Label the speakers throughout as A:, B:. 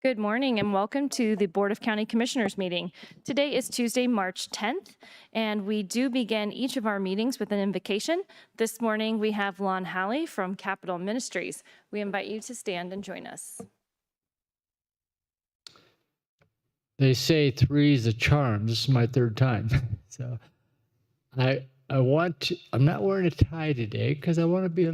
A: Good morning and welcome to the Board of County Commissioners meeting. Today is Tuesday, March 10th, and we do begin each of our meetings with an invocation. This morning we have Lon Halley from Capital Ministries. We invite you to stand and join us.
B: They say three is a charm. This is my third time. So I'm not wearing a tie today because I want to be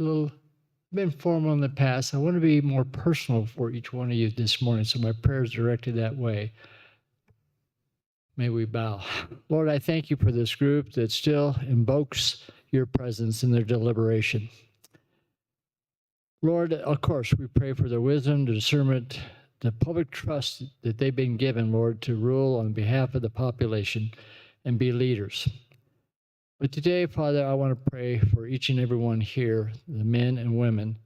B: been formal in the past. I want to be more personal for each one of you this morning. So my prayer is directed that way. May we bow. Lord, I thank you for this group that still invokes your presence in their deliberation. Lord, of course, we pray for their wisdom, the discernment, the public trust that they've been given, Lord, to rule on behalf of the population and be leaders. But today, Father, I want to pray for each and every one here, the men and women.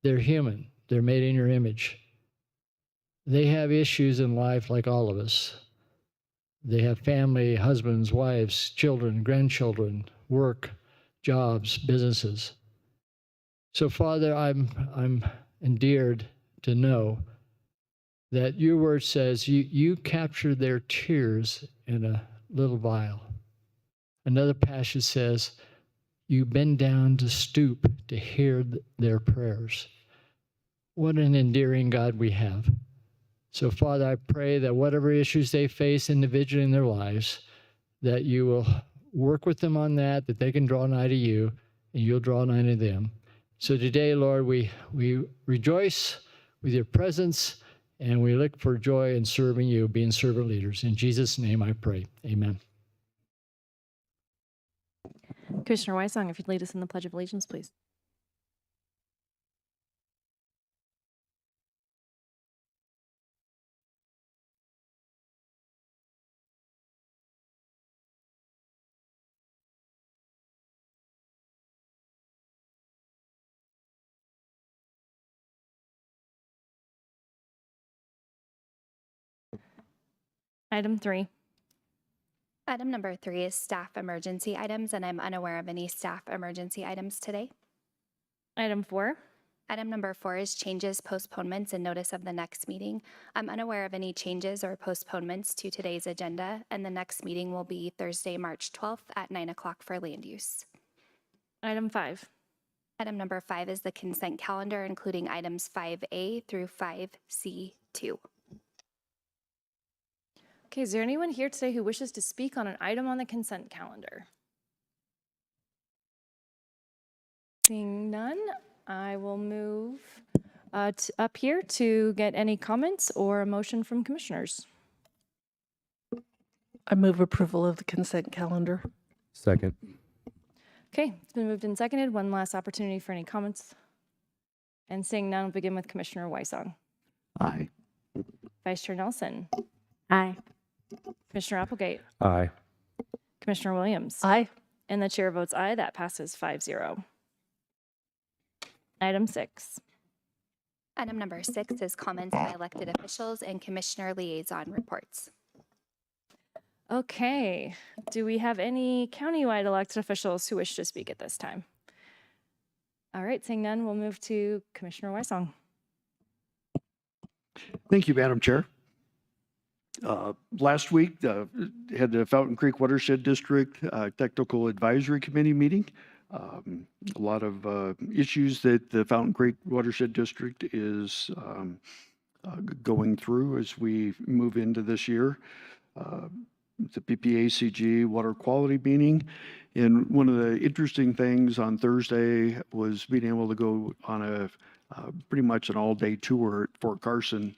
B: They're human. They're made in your image. They have issues in life like all of us. They have family, husbands, wives, children, grandchildren, work, jobs, businesses. So, Father, I'm endeared to know that your word says you capture their tears in a little vial. Another passage says, you bend down to stoop to hear their prayers. What an endearing God we have. So, Father, I pray that whatever issues they face individually in their lives, that you will work with them on that they can draw nigh to you, and you'll draw nigh to them. So today, Lord, we rejoice with your presence, and we look for joy in serving you, being servant leaders. In Jesus' name I pray. Amen.
A: Commissioner Weissong, if you'd lead us in the Pledge of Allegiance, please. Item 3.
C: Item number 3 is staff emergency items, and I'm unaware of any staff emergency items today.
A: Item 4.
C: Item number 4 is changes, postponements, and notice of the next meeting. I'm unaware of any changes or postponements to today's agenda, and the next meeting will be Thursday, March 12th at 9 o'clock for land use.
A: Item 5.
C: Item number 5 is the consent calendar, including items 5A through 5C2.
A: Okay, is there anyone here today who wishes to speak on an item on the consent calendar? Seeing none, I will move up here to get any comments or a motion from commissioners.
D: I move approval of the consent calendar.
E: Second.
A: Okay, it's been moved and seconded. One last opportunity for any comments. And seeing none, we'll begin with Commissioner Weissong.
E: Aye.
A: Vice Chair Nelson.
D: Aye.
A: Commissioner Applegate.
E: Aye.
A: Commissioner Williams.
D: Aye.
A: And the chair votes aye. That passes 5-0. Item 6.
C: Item number 6 is comments by elected officials and commissioner liaison reports.
A: Okay, do we have any countywide elected officials who wish to speak at this time? All right, seeing none, we'll move to Commissioner Weissong.
F: Thank you, Madam Chair. Last week, had the Fountain Creek Watershed District Technical Advisory Committee meeting. A lot of issues that the Fountain Creek Watershed District is going through as we move into this year. The PPACG water quality meeting. And one of the interesting things on Thursday was being able to go on a pretty much an all-day tour at Fort Carson,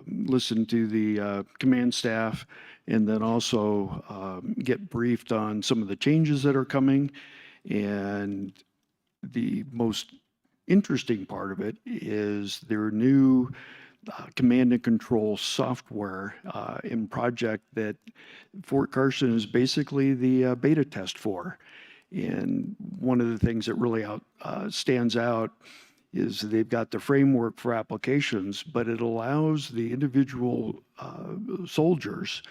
F: listen to the command staff, and then also get briefed on some of the changes that are coming. And the most interesting part of it is their new command and control software in project that Fort Carson is basically the beta test for. And one of the things that really stands out is they've got the framework for applications, but it allows the individual soldiers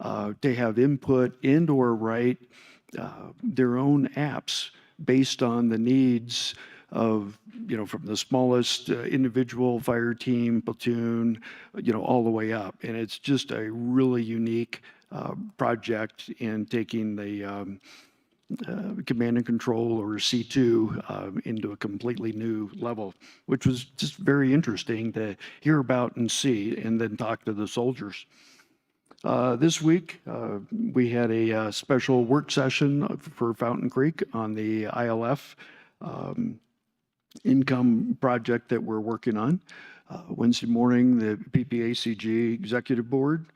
F: to have input and or write their own apps based on the needs of, from the smallest individual fire team, platoon, all the way up. And it's just a really unique project in taking the command and control, or C2, into a completely new level, which was just very interesting to hear about and see, and then talk to the soldiers. This week, we had a special work session for Fountain Creek on the ILF income project that we're working on. Wednesday morning, the PPACG Executive Board.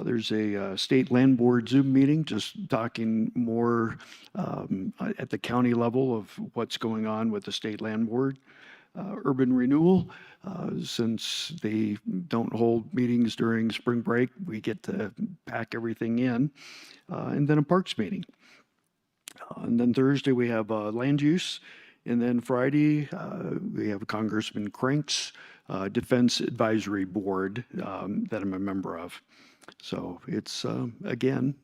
F: There's a state land board Zoom meeting, just talking more at the county level of what's going on with the state land board. Urban renewal, since they don't hold meetings during spring break, we get to pack everything in. And then a parks meeting. And then Thursday, we have land use. And then Friday, we have Congressman Crank's Defense Advisory Board that I'm a member of. So it's, again,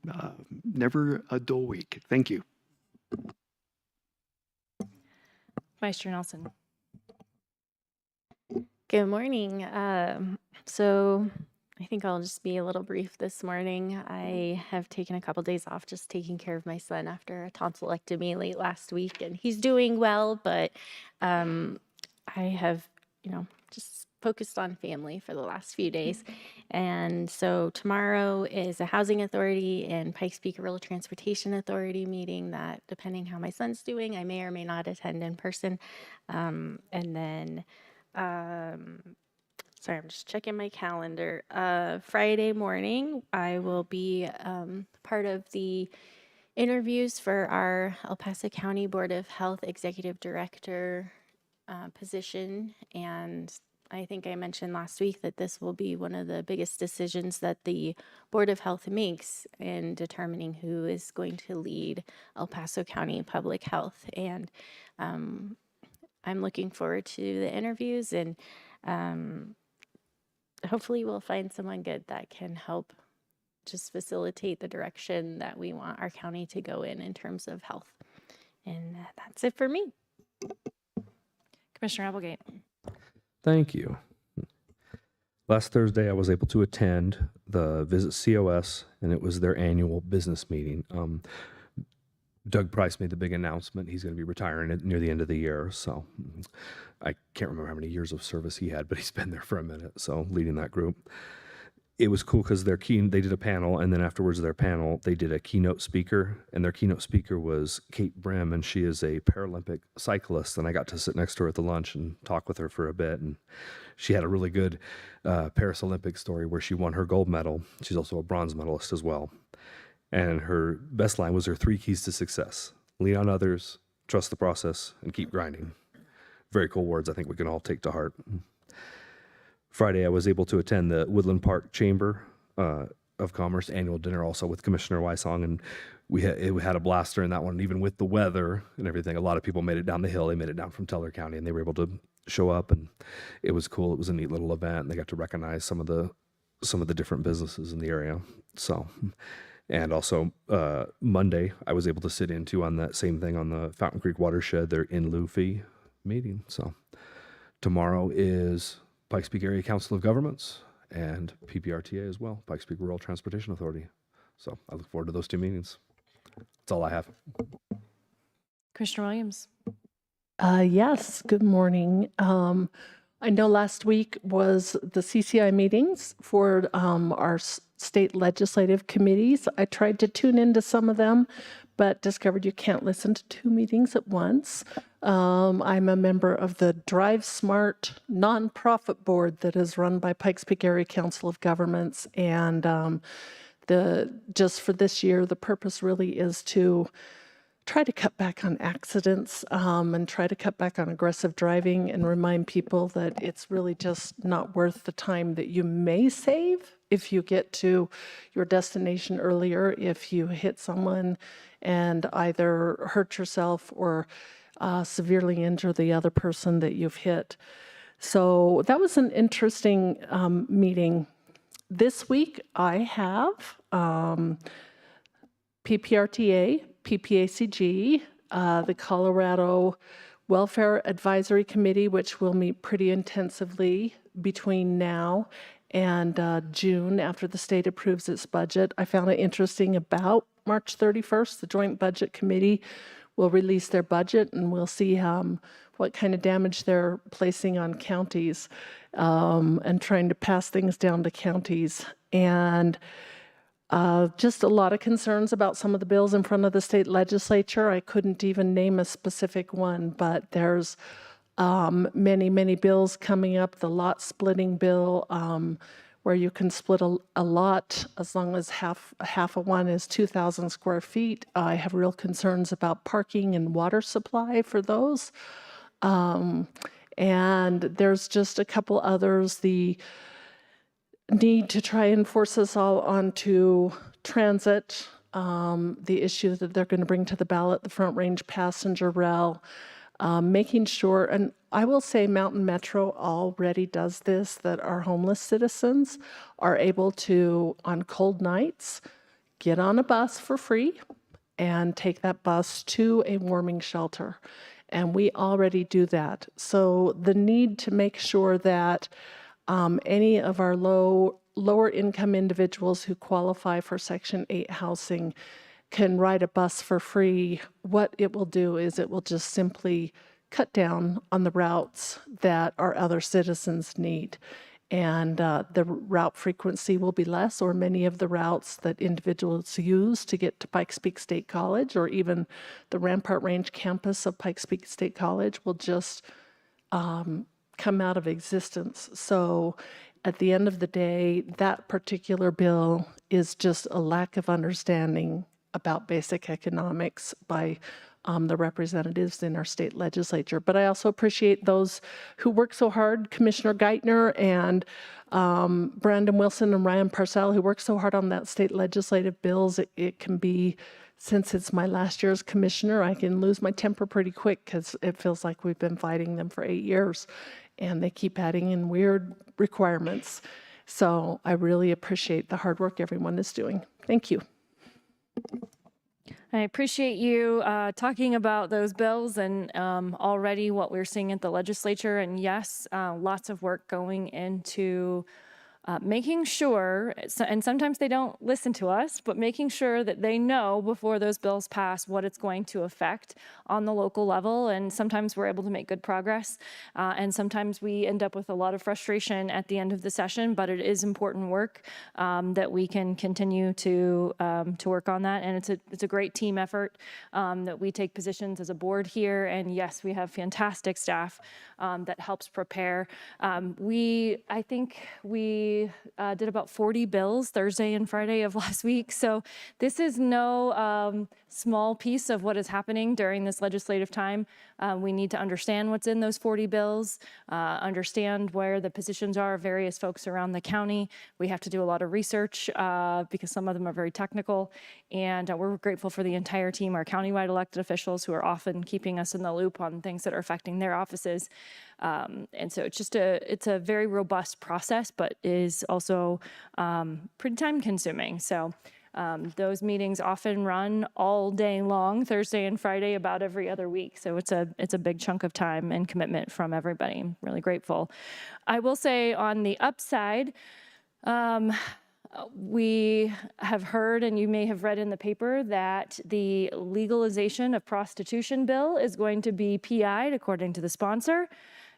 F: never a dull week. Thank you.
A: Vice Chair Nelson.
E: Good morning. So I think I'll just be a little brief this morning. I have taken a couple days off just taking care of my son after a tonsillectomy late last week, and he's doing well, but I have, just focused on family for the last few days. And so tomorrow is a housing authority and Pikes Peak Rural Transportation Authority meeting that, depending how my son's doing, I may or may not attend in person. And then sorry, I'm just checking my calendar. Friday morning, I will be part of the interviews for our El Paso County Board of Health Executive Director position. And I think I mentioned last week that this will be one of the biggest decisions that the Board of Health makes in determining who is going to lead El Paso County Public Health. And I'm looking forward to the interviews, and hopefully we'll find someone good that can help just facilitate the direction that we want our county to go in terms of health. And that's it for me.
A: Commissioner Applegate.
G: Thank you. Last Thursday, I was able to attend the Visit COS, and it was their annual business meeting. Doug Price made the big announcement. He's going to be retiring near the end of the year. So I can't remember how many years of service he had, but he's been there for a minute. So leading that group. It was cool because they did a panel, and then afterwards their panel, they did a keynote speaker, and their keynote speaker was Kate Brim, and she is a Paralympic cyclist, and I got to sit next to her at the lunch and talk with her for a bit, and she had a really good Paris Olympic story where she won her gold medal. She's also a bronze medalist as well, and her best line was her 3 keys to success: lean on others, trust the process, and keep grinding. Very cool words I think we can all take to heart. Friday, I was able to attend the Woodland Park Chamber of Commerce annual dinner, also with Commissioner Wysong, and we had a blast during that one. And even with the weather and everything, a lot of people made it down the hill. They made it down from Teller County, and they were able to show up, and it was cool. It was a neat little event, and they got to recognize some of the different businesses in the area. So, and also Monday, I was able to sit into on that same thing on the Fountain Creek Watershed, their in lieu fee meeting. So tomorrow is Pikes Peak Area Council of Governments and PPRTA as well, Pikes Peak Rural Transportation Authority. So I look forward to those 2 meetings. That's all I have.
A: Commissioner Williams.
D: Yes, good morning. I know last week was the CCI meetings for our state legislative committees. I tried to tune into some of them, but discovered you can't listen to 2 meetings at once. I'm a member of the Drive Smart nonprofit board that is run by Pikes Peak Area Council of Governments. And just for this year, the purpose really is to try to cut back on accidents and try to cut back on aggressive driving and remind people that it's really just not worth the time that you may save if you get to your destination earlier, if you hit someone and either hurt yourself or severely injure the other person that you've hit. So that was an interesting meeting. This week I have PPRTA, PPACG, the Colorado Welfare Advisory Committee, which will meet pretty intensively between now and June after the state approves its budget. I found it interesting about March 31st, the Joint Budget Committee will release their budget, and we'll see what kind of damage they're placing on counties and trying to pass things down to counties. And just a lot of concerns about some of the bills in front of the state legislature. I couldn't even name a specific one, but there's many, many bills coming up. The lot splitting bill, where you can split a lot as long as half of one is 2,000 square feet. I have real concerns about parking and water supply for those. And there's just a couple others. The need to try and force us all onto transit, the issue that they're going to bring to the ballot, the Front Range passenger rail, making sure, and I will say Mountain Metro already does this, that our homeless citizens are able to, on cold nights, get on a bus for free and take that bus to a warming shelter. And we already do that. So the need to make sure that any of our lower income individuals who qualify for Section 8 housing can ride a bus for free, what it will do is it will just simply cut down on the routes that our other citizens need. And the route frequency will be less, or many of the routes that individuals use to get to Pikes Peak State College, or even the Rampart Range campus of Pikes Peak State College, will just come out of existence. So at the end of the day, that particular bill is just a lack of understanding about basic economics by the representatives in our state legislature. But I also appreciate those who work so hard, Commissioner Geithner and Brandon Wilson and Ryan Parcell, who work so hard on that state legislative bills. It can be, since it's my last year as commissioner, I can lose my temper pretty quick because it feels like we've been fighting them for 8 years and they keep adding in weird requirements. So I really appreciate the hard work everyone is doing. Thank you.
A: I appreciate you talking about those bills and already what we're seeing at the legislature. And yes, lots of work going into making sure, and sometimes they don't listen to us, but making sure that they know before those bills pass what it's going to affect on the local level. And sometimes we're able to make good progress. And sometimes we end up with a lot of frustration at the end of the session, but it is important work that we can continue to work on that. And it's a great team effort that we take positions as a board here. And yes, we have fantastic staff that helps prepare. I think we did about 40 bills Thursday and Friday of last week. So this is no small piece of what is happening during this legislative time. We need to understand what's in those 40 bills, understand where the positions are of various folks around the county. We have to do a lot of research because some of them are very technical. And we're grateful for the entire team, our countywide elected officials who are often keeping us in the loop on things that are affecting their offices. And so it's a very robust process, but is also pretty time consuming. So those meetings often run all day long, Thursday and Friday, about every other week. So it's a big chunk of time and commitment from everybody. I'm really grateful. I will say on the upside, we have heard, and you may have read in the paper, that the legalization of prostitution bill is going to be PI'd according to the sponsor.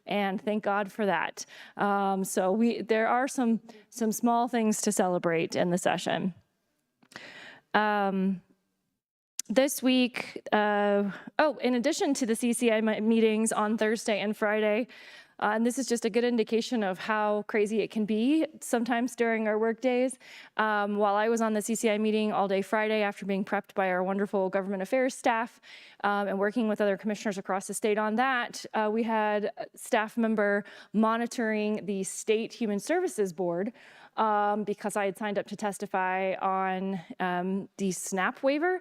A: And thank God for that. So there are some small things to celebrate in the session. This week, in addition to the CCI meetings on Thursday and Friday, and this is just a good indication of how crazy it can be sometimes during our work days. While I was on the CCI meeting all day Friday after being prepped by our wonderful government affairs staff and working with other commissioners across the state on that, we had a staff member monitoring the State Human Services Board because I had signed up to testify on the SNAP waiver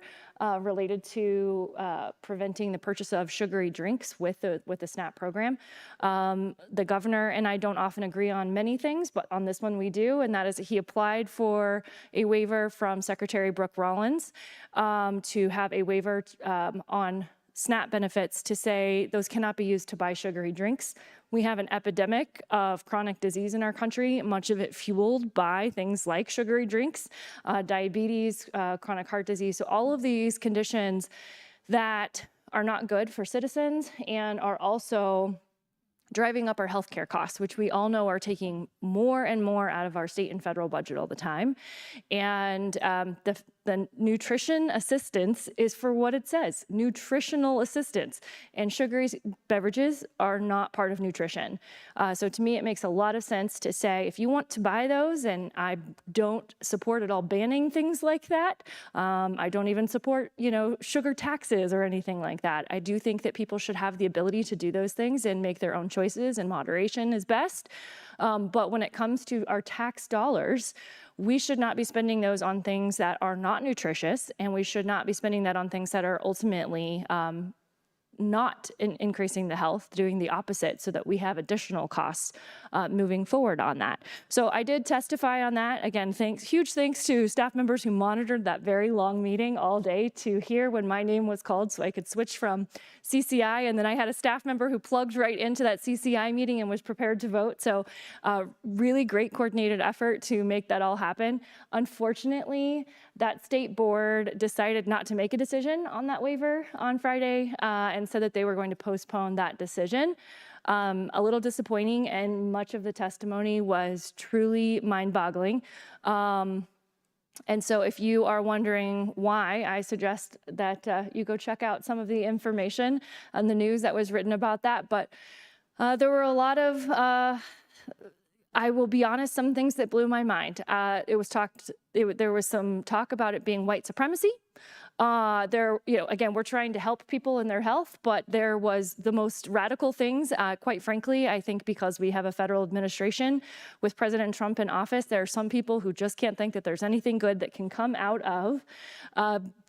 A: related to preventing the purchase of sugary drinks with the SNAP program. The governor and I don't often agree on many things, but on this one we do, and that is that he applied for a waiver from Secretary Brooke Rollins to have a waiver on SNAP benefits to say those cannot be used to buy sugary drinks. We have an epidemic of chronic disease in our country, much of it fueled by things like sugary drinks, diabetes, chronic heart disease. So all of these conditions that are not good for citizens and are also driving up our healthcare costs, which we all know are taking more and more out of our state and federal budget all the time. And the nutrition assistance is for what it says, nutritional assistance. And sugary beverages are not part of nutrition. So to me, it makes a lot of sense to say, if you want to buy those, and I don't support at all banning things like that. I don't even support, sugar taxes or anything like that. I do think that people should have the ability to do those things and make their own choices, and moderation is best. But when it comes to our tax dollars, we should not be spending those on things that are not nutritious, and we should not be spending that on things that are ultimately not increasing the health, doing the opposite, so that we have additional costs moving forward on that. So I did testify on that. Again, huge thanks to staff members who monitored that very long meeting all day to hear when my name was called so I could switch from CCI. And then I had a staff member who plugged right into that CCI meeting and was prepared to vote. So really great coordinated effort to make that all happen. Unfortunately, that state board decided not to make a decision on that waiver on Friday and said that they were going to postpone that decision. A little disappointing, and much of the testimony was truly mind-boggling. And so if you are wondering why, I suggest that you go check out some of the information on the news that was written about that. But there were a lot of, I will be honest, some things that blew my mind. There was some talk about it being white supremacy. Again, we're trying to help people in their health, but there was the most radical things, quite frankly, I think because we have a federal administration with President Trump in office, there are some people who just can't think that there's anything good that can come out of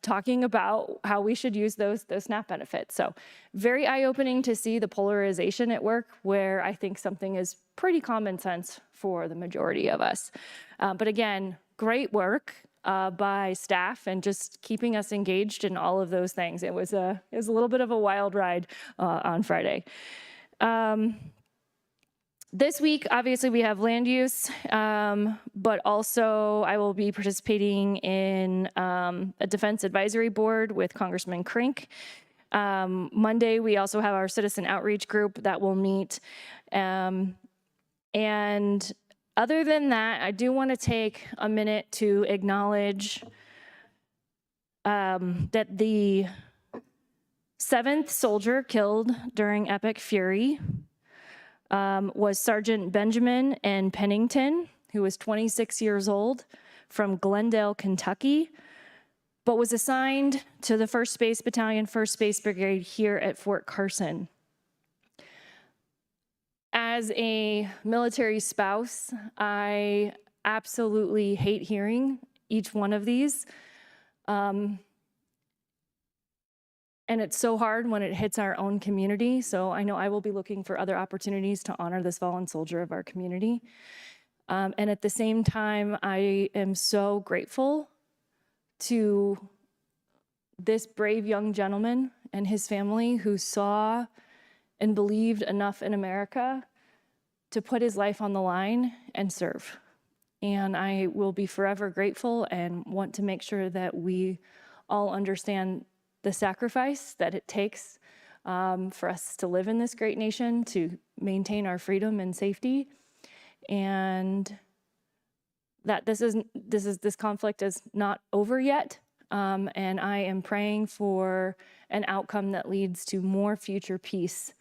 A: talking about how we should use those SNAP benefits. So very eye-opening to see the polarization at work, where I think something is pretty common sense for the majority of us. But again, great work by staff and just keeping us engaged in all of those things. It was a little bit of a wild ride on Friday. This week, obviously, we have land use, but also I will be participating in a defense advisory board with Congressman Crink. Monday, we also have our citizen outreach group that will meet. And other than that, I do want to take a minute to acknowledge that the 7th soldier killed during Epic Fury was Sergeant Benjamin N. Pennington, who was 26 years old, from Glendale, Kentucky, but was assigned to the 1st Space Battalion, 1st Space Brigade here at Fort Carson. As a military spouse, I absolutely hate hearing each one of these. And it's so hard when it hits our own community. So I know I will be looking for other opportunities to honor this fallen soldier of our community. And at the same time, I am so grateful to this brave young gentleman and his family who saw and believed enough in America to put his life on the line and serve. And I will be forever grateful and want to make sure that we all understand the sacrifice that it takes for us to live in this great nation, to maintain our freedom and safety, and that this conflict is not over yet. And I am praying for an outcome that leads to more future peace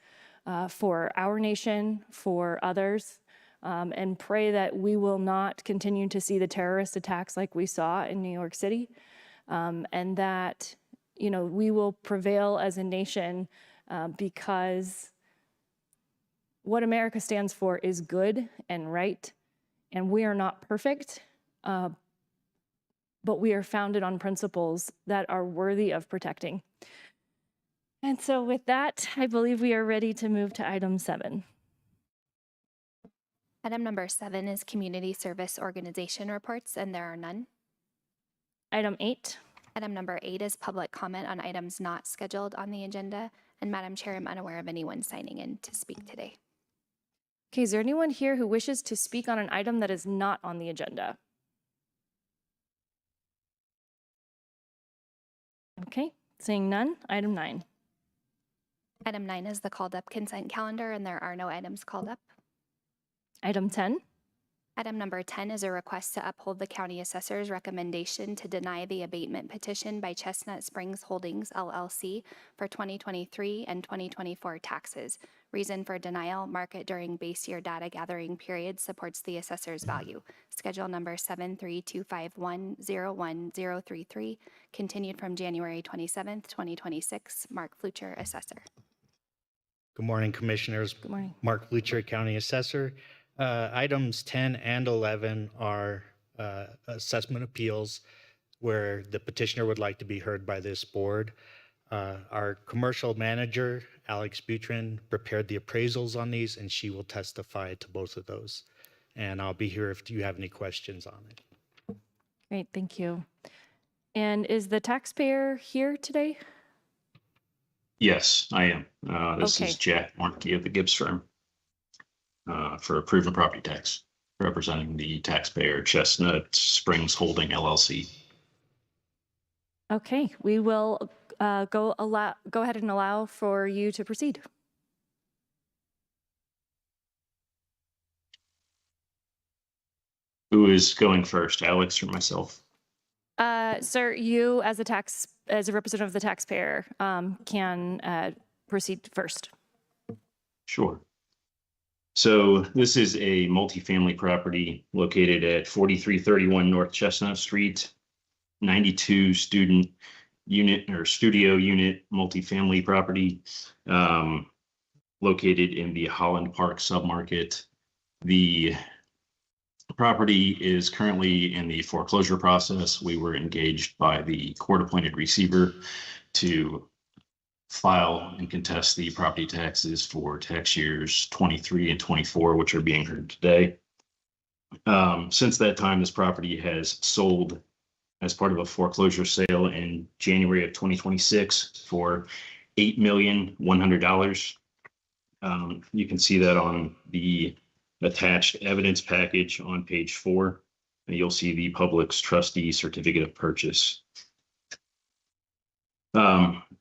A: for our nation, for others, and pray that we will not continue to see the terrorist attacks like we saw in New York City, and that we will prevail as a nation because what America stands for is good and right, and we are not perfect, but we are founded on principles that are worthy of protecting. And so with that, I believe we are ready to move to item 7.
C: Item number 7 is community service organization reports, and there are none.
A: Item 8.
C: Item number 8 is public comment on items not scheduled on the agenda. And Madam Chair, I'm unaware of anyone signing in to speak today.
A: Okay, is there anyone here who wishes to speak on an item that is not on the agenda? Okay, seeing none, item 9.
C: Item 9 is the called up consent calendar, and there are no items called up.
A: Item 10.
C: Item number 10 is a request to uphold the county assessor's recommendation to deny the abatement petition by Chestnut Springs Holdings LLC for 2023 and 2024 taxes. Reason for denial: market during base year data gathering period supports the assessor's value. Schedule number 73251010033, continued from January 27th, 2026. Mark Flucher, assessor.
H: Good morning, Commissioners.
A: Good morning.
H: Mark Flucher, County Assessor. Items 10 and 11 are assessment appeals where the petitioner would like to be heard by this board. Our commercial manager, Alex Butrin, prepared the appraisals on these, and she will testify to both of those. And I'll be here if you have any questions on it.
A: Great, thank you. And is the taxpayer here today?
I: Yes, I am. This
A: Okay.
I: is Jack Markey of the Gibbs firm for proven property tax, representing the taxpayer Chestnut Springs Holding LLC.
A: Okay, we will go ahead and allow for you to proceed.
I: Who is going first, Alex or myself?
A: Sir, you as a representative of the taxpayer can proceed first.
I: Sure. So this is a multifamily property located at 4331 North Chestnut Street, 92 student unit or studio unit multifamily property located in the Holland Park submarket. The property is currently in the foreclosure process. We were engaged by the court-appointed receiver to file and contest the property taxes for tax years 23 and 24, which are being heard today. Since that time, this property has sold as part of a foreclosure sale in January of 2026 for $8,100,000. You can see that on the attached evidence package on page 4, and you'll see the Publix trustee certificate of purchase.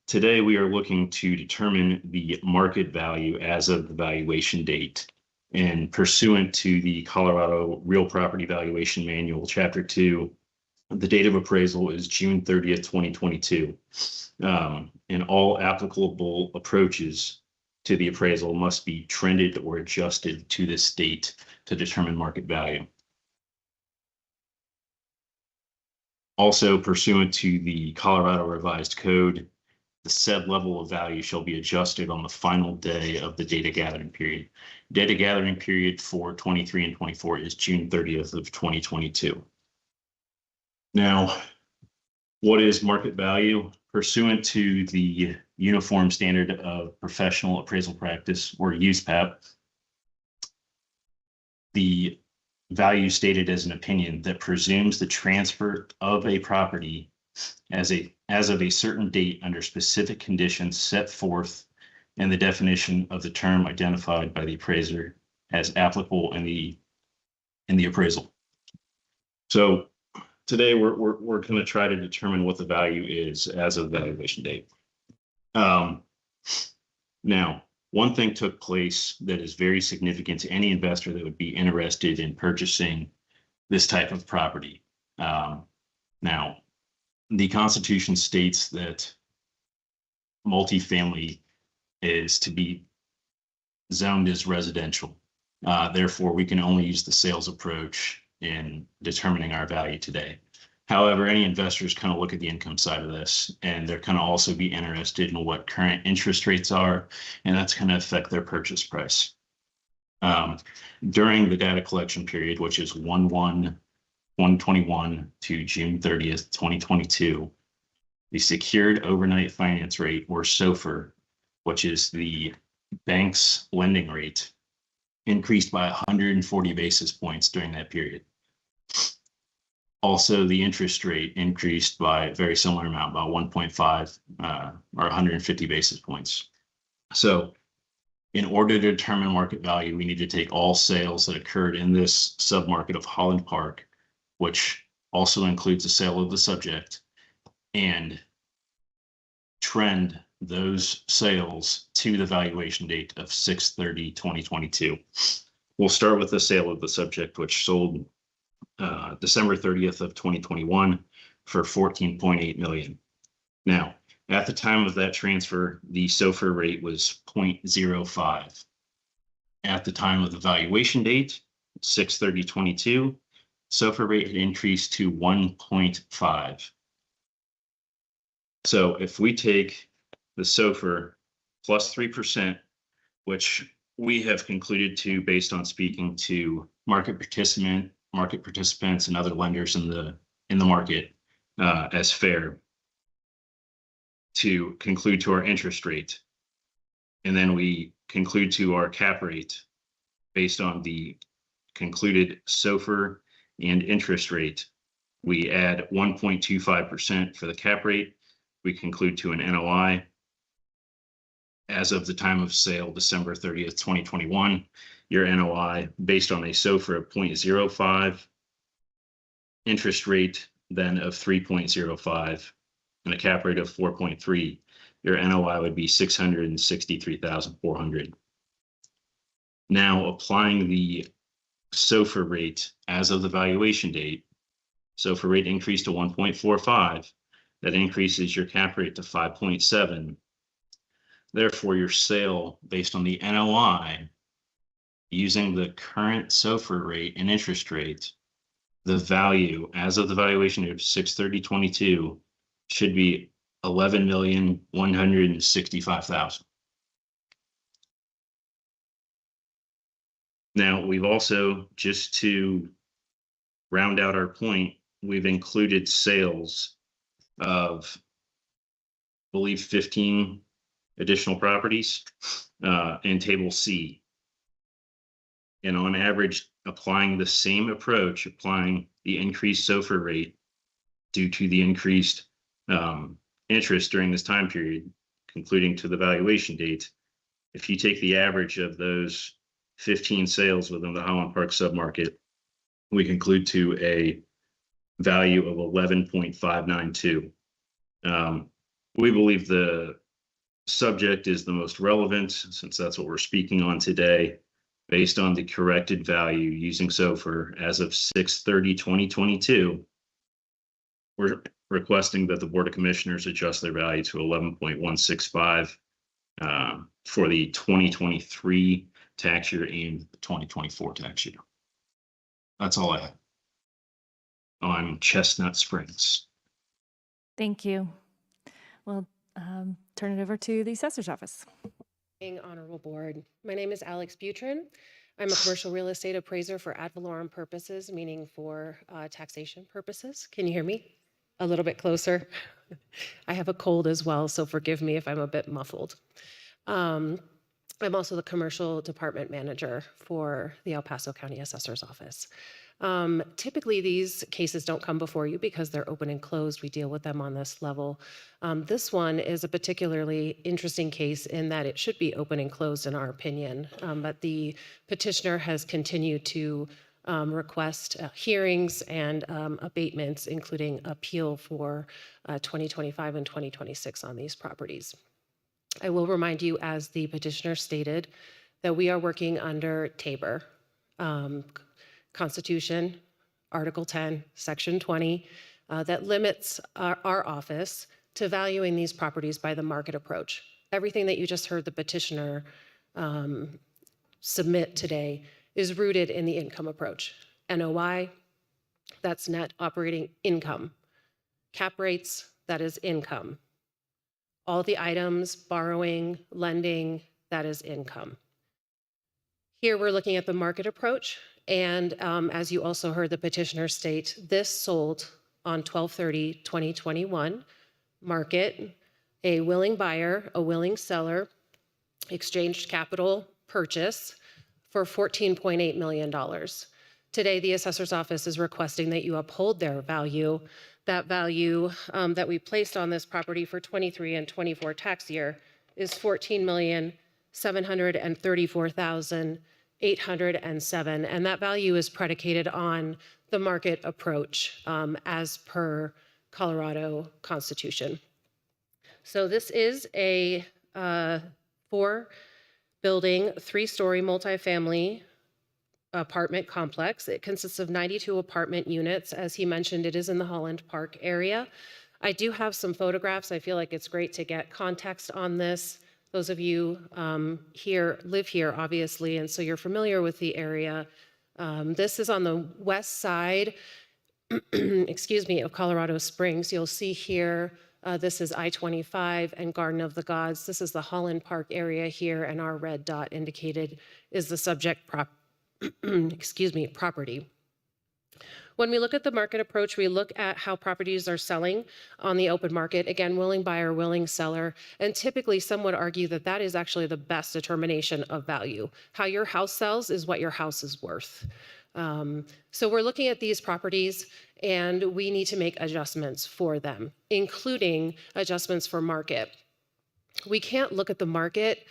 I: Today, we are looking to determine the market value as of the valuation date. And pursuant to the Colorado Real Property Valuation Manual, Chapter 2, the date of appraisal is June 30th, 2022. And all applicable approaches to the appraisal must be trended or adjusted to this date to determine market value. Also, pursuant to the Colorado Revised Code, the said level of value shall be adjusted on the final day of the data gathering period. Data gathering period for 23 and 24 is June 30th of 2022. Now, what is market value? Pursuant to the Uniform Standard of Professional Appraisal Practice, or USPAP, the value stated as an opinion that presumes the transfer of a property as of a certain date under specific conditions set forth in the definition of the term identified by the appraiser as applicable in the appraisal. So today we're going to try to determine what the value is as of the valuation date. Now, one thing took place that is very significant to any investor that would be interested in purchasing this type of property. Now, the Constitution states that multifamily is to be zoned as residential. Therefore, we can only use the sales approach in determining our value today. However, any investors kind of look at the income side of this, and they're kind of also be interested in what current interest rates are, and that's going to affect their purchase price. During the data collection period, which is 1/1/2021 to June 30th, 2022, the secured overnight finance rate, or SOFR, which is the bank's lending rate, increased by 140 basis points during that period. Also, the interest rate increased by a very similar amount, about 1.5 or 150 basis points. So in order to determine market value, we need to take all sales that occurred in this submarket of Holland Park, which also includes the sale of the subject, and trend those sales to the valuation date of 6/30/2022. We'll start with the sale of the subject, which sold December 30th of 2021 for $14.8 million. Now, at the time of that transfer, the SOFR rate was 0.05. At the time of the valuation date, 6/30/22, SOFR rate had increased to 1.5. So if we take the SOFR plus 3%, which we have concluded to based on speaking to market participants and other lenders in the market as fair, to conclude to our interest rate, and then we conclude to our cap rate based on the concluded SOFR and interest rate. We add 1.25% for the cap rate. We conclude to an NOI as of the time of sale, December 30th, 2021. Your NOI based on a SOFR of 0.05, interest rate then of 3.05, and a cap rate of 4.3, your NOI would be $663,400. Now, applying the SOFR rate as of the valuation date, SOFR rate increased to 1.45. That increases your cap rate to 5.7. Therefore, your sale based on the NOI using the current SOFR rate and interest rate, the value as of the valuation date of 6/30/22 should be $11,165,000. Now, we've also, just to round out our point, we've included sales of, I believe, 15 additional properties in Table C. And on average, applying the same approach, applying the increased SOFR rate due to the increased interest during this time period, concluding to the valuation date, if you take the average of those 15 sales within the Holland Park submarket, we conclude to a value of 11.592. We believe the subject is the most relevant, since that's what we're speaking on today, based on the corrected value using SOFR as of 6/30/2022. We're requesting that the Board of Commissioners adjust their value to 11.165 for the 2023 tax year and the 2024 tax year. That's all I have on Chestnut Springs.
A: Thank you. We'll turn it over to the assessor's office.
J: Honorable Board. My name is Alex Butrin. I'm a commercial real estate appraiser for ad valorem purposes, meaning for taxation purposes. Can you hear me? A little bit closer. I have a cold as well, so forgive me if I'm a bit muffled. I'm also the commercial department manager for the El Paso County Assessor's Office. Typically, these cases don't come before you because they're open and closed. We deal with them on this level. This one is a particularly interesting case in that it should be open and closed in our opinion, but the petitioner has continued to request hearings and abatements, including appeal for 2025 and 2026 on these properties. I will remind you, as the petitioner stated, that we are working under Tabor. Constitution, Article 10, Section 20, that limits our office to valuing these properties by the market approach. Everything that you just heard the petitioner submit today is rooted in the income approach. NOI, that's net operating income. Cap rates, that is income. All the items, borrowing, lending, that is income. Here we're looking at the market approach. And as you also heard the petitioner state, this sold on 12/30/2021, market, a willing buyer, a willing seller, exchanged capital purchase for $14.8 million. Today, the assessor's office is requesting that you uphold their value. That value that we placed on this property for 23 and 24 tax year is $14,734,807, and that value is predicated on the market approach as per Colorado Constitution. So this is a 4-building, 3-story multifamily apartment complex. It consists of 92 apartment units. As he mentioned, it is in the Holland Park area. I do have some photographs. I feel like it's great to get context on this. Those of you here live here, obviously, and so you're familiar with the area. This is on the west side, excuse me, of Colorado Springs. You'll see here, this is I-25 and Garden of the Gods. This is the Holland Park area here, and our red dot indicated is the subject property. When we look at the market approach, we look at how properties are selling on the open market. Again, willing buyer, willing seller. And typically, some would argue that that is actually the best determination of value. How your house sells is what your house is worth. So we're looking at these properties, and we need to make adjustments for them, including adjustments for market. We can't look at the market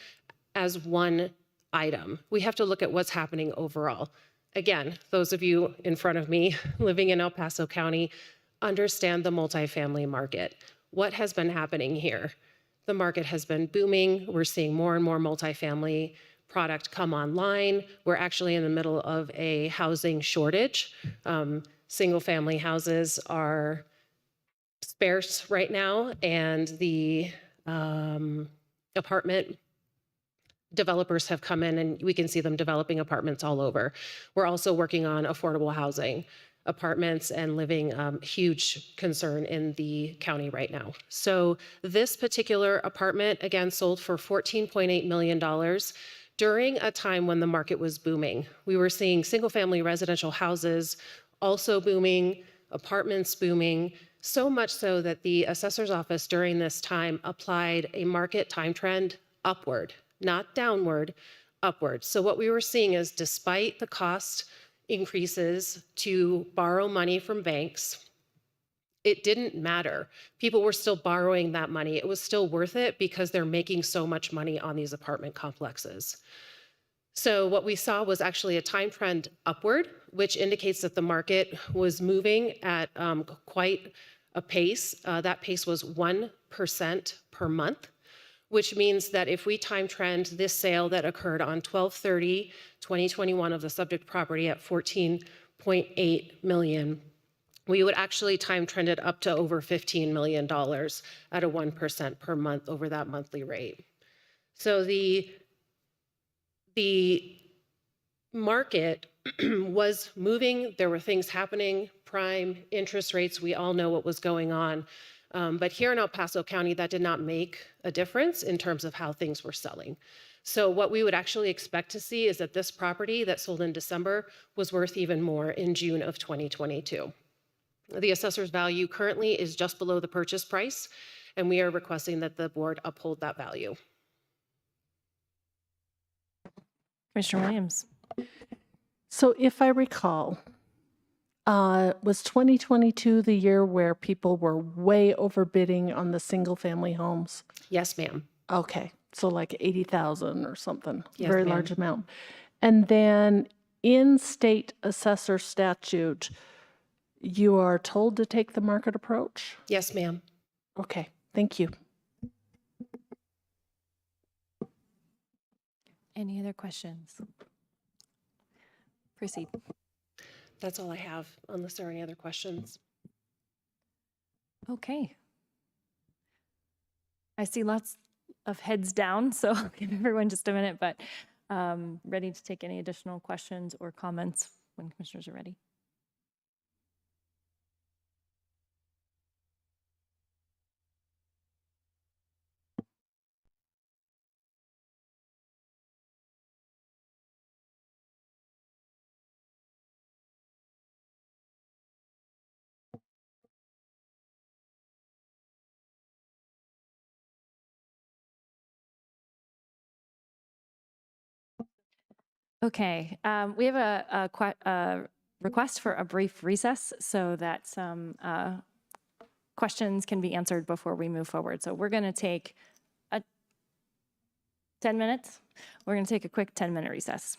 J: as one item. We have to look at what's happening overall. Again, those of you in front of me living in El Paso County understand the multifamily market. What has been happening here? The market has been booming. We're seeing more and more multifamily product come online. We're actually in the middle of a housing shortage. Single-family houses are sparse right now, and the apartment developers have come in, and we can see them developing apartments all over. We're also working on affordable housing. Apartments and living, huge concern in the county right now. So this particular apartment, again, sold for $14.8 million during a time when the market was booming. We were seeing single-family residential houses also booming, apartments booming, so much so that the assessor's office during this time applied a market time trend upward, not downward, upward. So what we were seeing is, despite the cost increases to borrow money from banks, it didn't matter. People were still borrowing that money. It was still worth it because they're making so much money on these apartment complexes. So what we saw was actually a time trend upward, which indicates that the market was moving at quite a pace. That pace was 1% per month, which means that if we time trend this sale that occurred on 12/30/2021 of the subject property at $14.8 million, we would actually time trend it up to over $15 million at a 1% per month over that monthly rate. So the market was moving. There were things happening, prime, interest rates, we all know what was going on. But here in El Paso County, that did not make a difference in terms of how things were selling. So what we would actually expect to see is that this property that sold in December was worth even more in June of 2022. The assessor's value currently is just below the purchase price, and we are requesting that the board uphold that value.
A: Commissioner Williams.
D: So if I recall, was 2022 the year where people were way overbidding on the single-family homes?
J: Yes, ma'am.
D: Okay, so like 80,000 or something,
J: Yes,
D: very
J: ma'am.
D: large amount. And then in state assessor statute, you are told to take the market approach?
J: Yes, ma'am.
D: Okay, thank you.
A: Any other questions? Proceed.
J: That's all I have, unless there are any other questions.
A: Okay. I see lots of heads down, so I'll give everyone just a minute, but ready to take any additional questions or comments when commissioners are ready. Okay, we have a request for a brief recess so that some questions can be answered before we move forward. So we're going to take 10 minutes. We're going to take a quick 10-minute recess.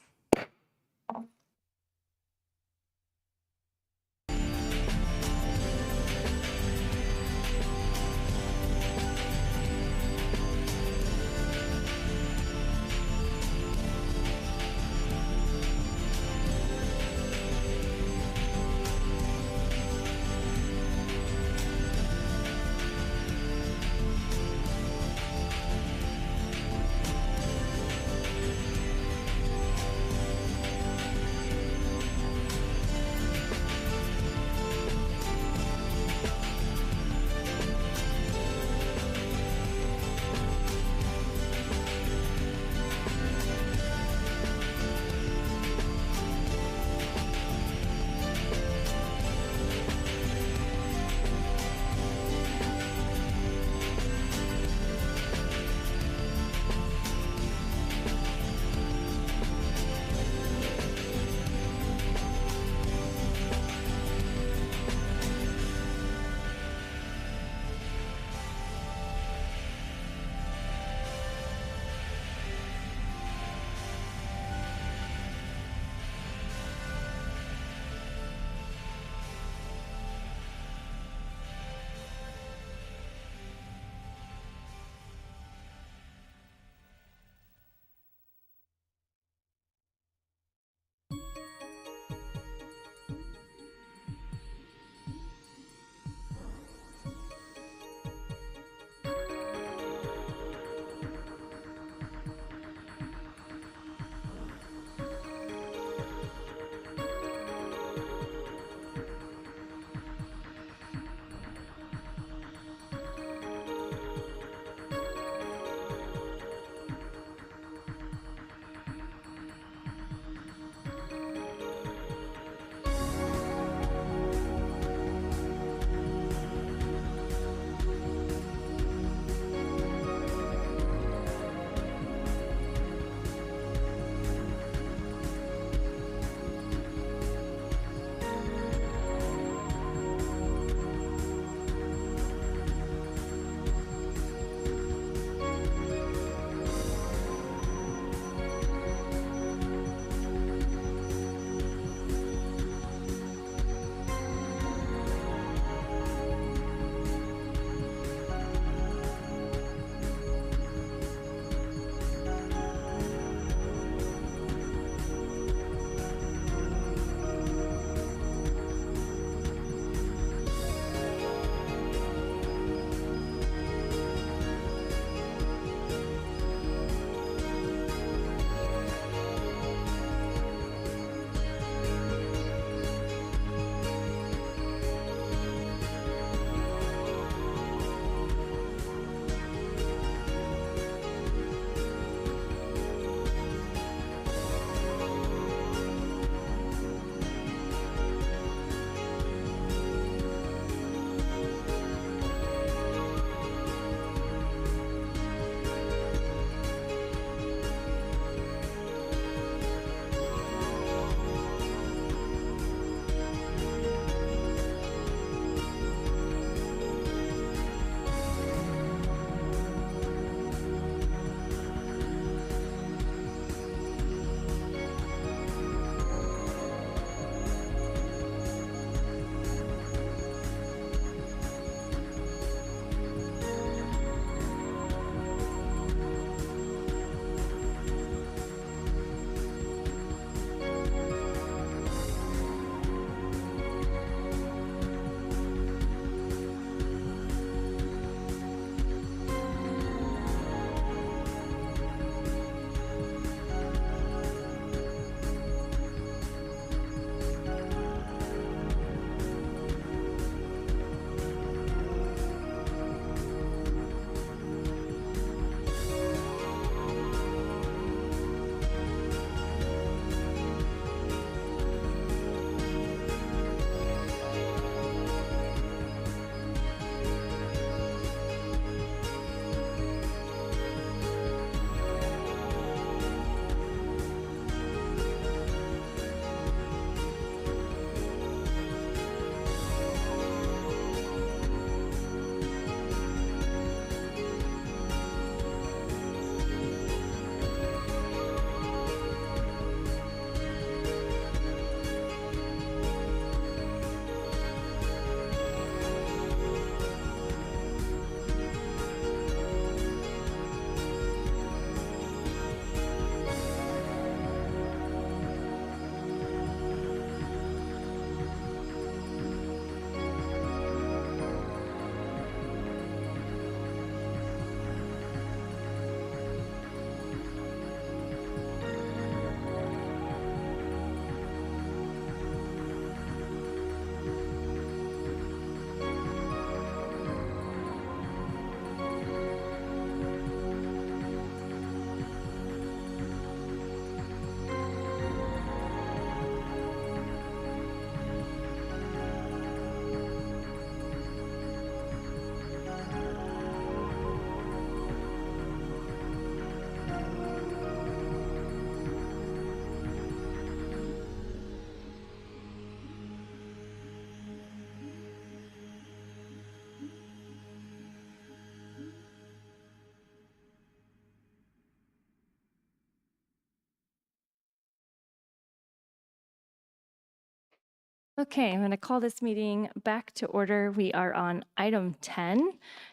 A: Okay, I'm going to call this meeting back to order. We are on item 10,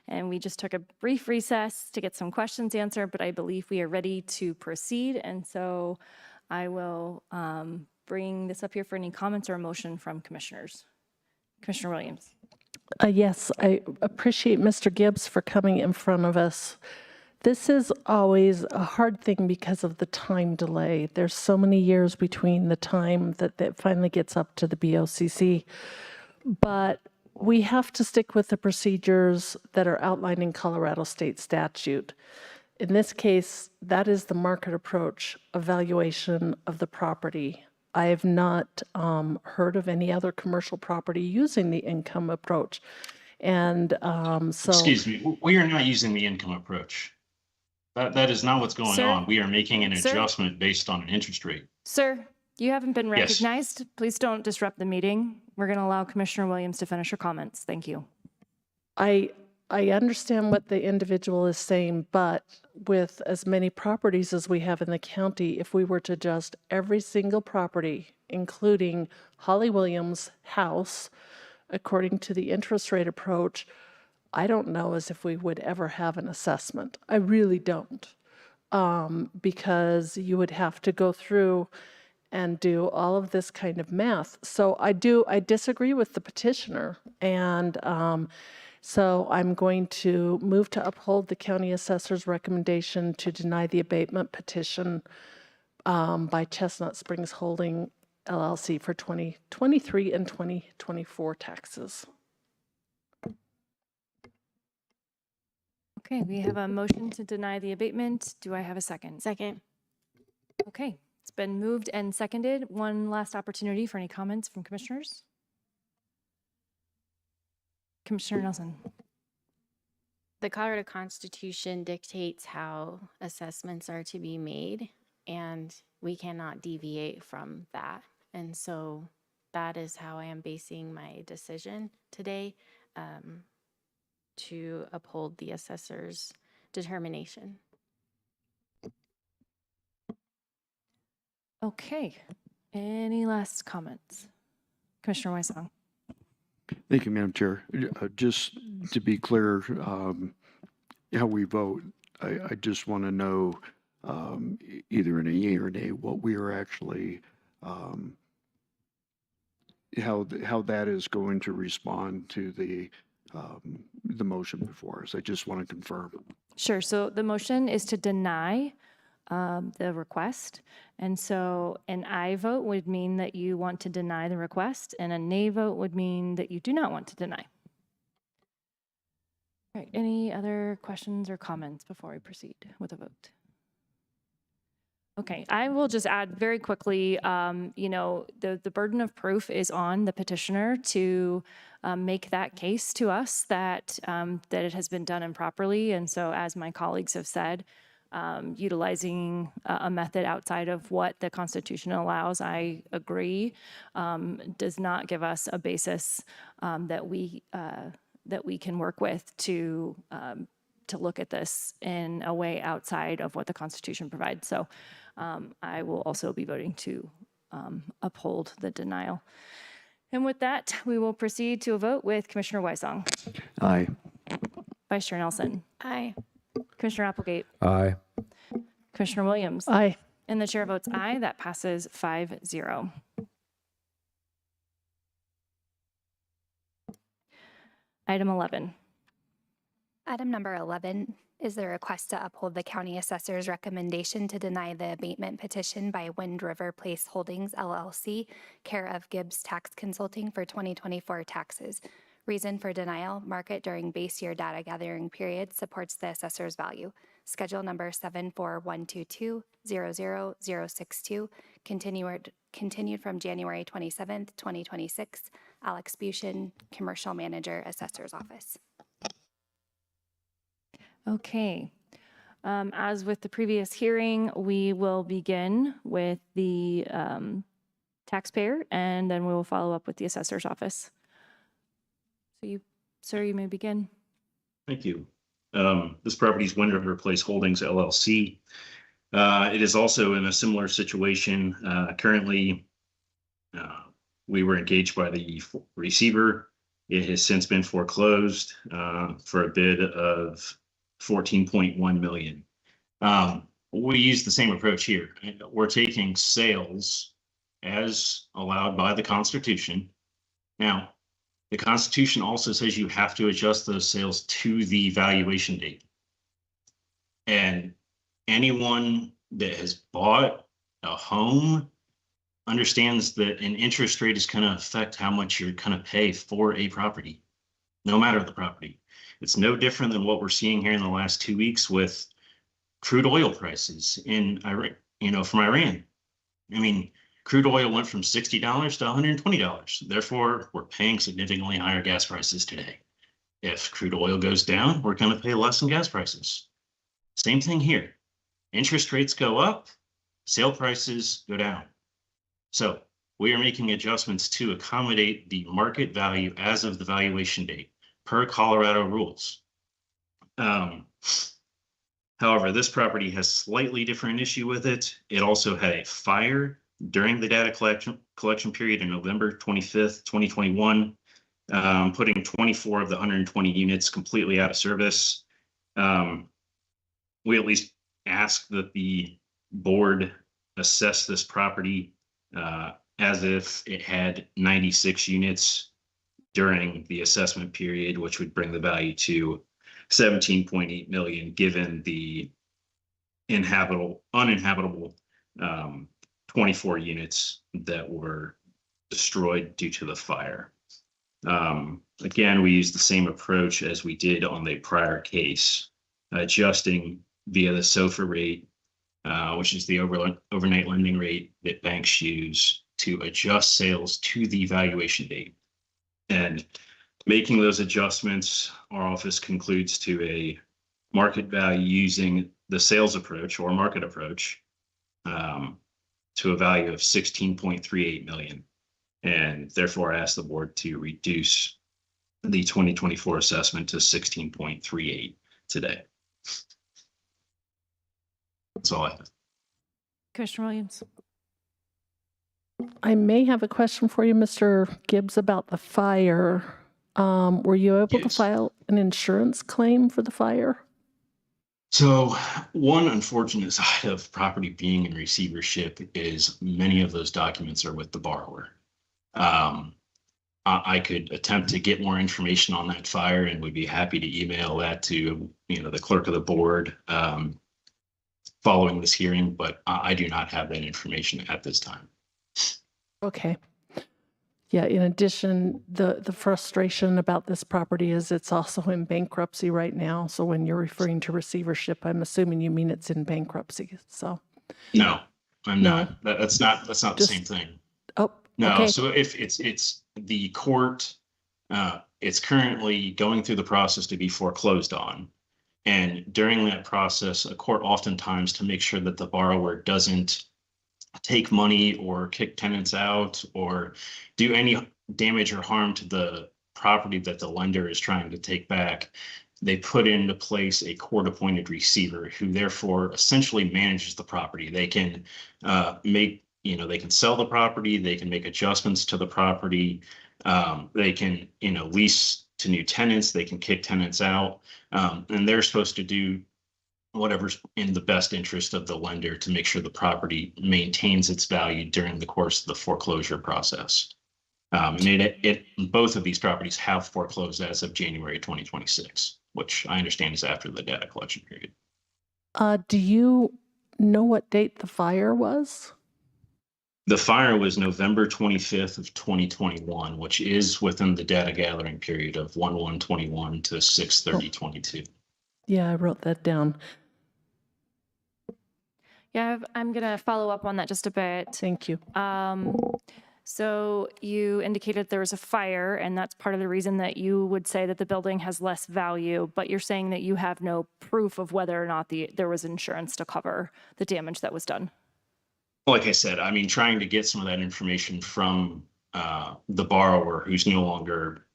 A: and we just took a brief recess to get some questions answered, but I believe we are ready to proceed. And so I will bring this up here for any comments or a motion from commissioners. Commissioner Williams.
D: Yes, I appreciate Mr. Gibbs for coming in front of us. This is always a hard thing because of the time delay. There's so many years between the time that it finally gets up to the BOCC. But we have to stick with the procedures that are outlined in Colorado state statute. In this case, that is the market approach evaluation of the property. I have not heard of any other commercial property using the income approach. And so.
I: Excuse me, we are not using the income approach. That is not what's going
A: Sir?
I: on. We are making an
A: Sir?
I: adjustment based on an interest rate.
A: Sir, you haven't been
I: Yes.
A: recognized. Please don't disrupt the meeting. We're going to allow Commissioner Williams to finish her comments. Thank you.
D: I understand what the individual is saying, but with as many properties as we have in the county, if we were to adjust every single property, including Holly Williams' house, according to the interest rate approach, I don't know as if we would ever have an assessment. I really don't. Because you would have to go through and do all of this kind of math. So I disagree with the petitioner. And so I'm going to move to uphold the county assessor's recommendation to deny the abatement petition by Chestnut Springs Holding LLC for 2023 and 2024 taxes.
A: Okay, we have a motion to deny the abatement. Do I have a second?
E: Second.
A: Okay, it's been moved and seconded. One last opportunity for any comments from commissioners. Commissioner Nelson.
E: The Colorado Constitution dictates how assessments are to be made, and we cannot deviate from that. And so that is how I am basing my decision today, to uphold the assessor's determination.
A: Okay, any last comments? Commissioner Weissong.
F: Thank you, Madam Chair. Just to be clear, how we vote, I just want to know either in a yea or nay what we are actually, how that is going to respond to the motion before us. I just want to confirm.
A: Sure, so the motion is to deny the request. And so an aye vote would mean that you want to deny the request, and a nay vote would mean that you do not want to deny. All right, any other questions or comments before we proceed with a vote? Okay, I will just add very quickly, the burden of proof is on the petitioner to make that case to us that it has been done improperly. And so as my colleagues have said, utilizing a method outside of what the Constitution allows, I agree, does not give us a basis that we can work with to look at this in a way outside of what the Constitution provides. So I will also be voting to uphold the denial. And with that, we will proceed to a vote with Commissioner Weissong.
F: Aye.
A: Vice Chair Nelson.
E: Aye.
A: Commissioner Applegate.
G: Aye.
A: Commissioner Williams.
D: Aye.
A: And the chair votes aye. That passes 5-0. Item 11.
C: Item number 11 is the request to uphold the county assessor's recommendation to deny the abatement petition by Wind River Place Holdings LLC, care of Gibbs Tax Consulting for 2024 taxes. Reason for denial, market during base year data gathering period supports the assessor's value. Schedule number 74122-00062, continued from January 27th, 2026. Alex Buchan, Commercial Manager, Assessor's Office.
A: Okay. As with the previous hearing, we will begin with the taxpayer, and then we will follow up with the assessor's office. So sir, you may begin.
I: Thank you. This property is Wind River Place Holdings LLC. It is also in a similar situation. Currently, we were engaged by the receiver. It has since been foreclosed for a bid of 14.1 million. We use the same approach here. We're taking sales as allowed by the Constitution. Now, the Constitution also says you have to adjust those sales to the valuation date. And anyone that has bought a home understands that an interest rate is going to affect how much you're going to pay for a property, no matter the property. It's no different than what we're seeing here in the last 2 weeks with crude oil prices in Iran, from Iran. I mean, crude oil went from $60 to $120. Therefore, we're paying significantly higher gas prices today. If crude oil goes down, we're going to pay less in gas prices. Same thing here. Interest rates go up, sale prices go down. So we are making adjustments to accommodate the market value as of the valuation date per Colorado rules. However, this property has slightly different issue with it. It also had a fire during the data collection period in November 25th, 2021, putting 24 of the 120 units completely out of service. We at least ask that the board assess this property as if it had 96 units during the assessment period, which would bring the value to 17.8 million, given the uninhabitable 24 units that were destroyed due to the fire. Again, we use the same approach as we did on the prior case, adjusting via the SOFR rate, which is the overnight lending rate that banks use to adjust sales to the valuation date. And making those adjustments, our office concludes to a market value using the sales approach or market approach to a value of 16.38 million. And therefore I ask the board to reduce the 2024 assessment to 16.38 today. That's all I have.
A: Commissioner Williams.
D: I may have a question for you, Mr. Gibbs, about the fire. Were you able to
I: Yes.
D: file an insurance claim for the fire?
I: So one unfortunate side of property being in receivership is many of those documents are with the borrower. I could attempt to get more information on that fire and would be happy to email that to the clerk of the board following this hearing, but I do not have that information at this time.
D: Okay. Yeah, in addition, the frustration about this property is it's also in bankruptcy right now. So when you're referring to receivership, I'm assuming you mean it's in bankruptcy. So
I: No, I'm
D: No.
I: not. That's not the
D: Just-
I: same thing.
D: oh,
I: No,
D: okay.
I: so if it's the court, it's currently going through the process to be foreclosed on. And during that process, a court oftentimes, to make sure that the borrower doesn't take money or kick tenants out or do any damage or harm to the property that the lender is trying to take back, they put into place a court-appointed receiver who therefore essentially manages the property. They can they can sell the property, they can make adjustments to the property, they can lease to new tenants, they can kick tenants out, and they're supposed to do whatever's in the best interest of the lender to make sure the property maintains its value during the course of the foreclosure process. And both of these properties have foreclosed as of January 2026, which I understand is after the data collection period.
D: Do you know what date the fire was?
I: The fire was November 25th of 2021, which is within the data gathering period of 1/1/21 to 6/30/22.
D: Yeah, I wrote that down.
A: Yeah, I'm going to follow up on that just a bit.
D: Thank you.
A: So you indicated there was a fire, and that's part of the reason that you would say that the building has less value, but you're saying that you have no proof of whether or not there was insurance to cover the damage that was done.
I: Like I said, I mean, trying to get some of that information from the borrower who's no longer,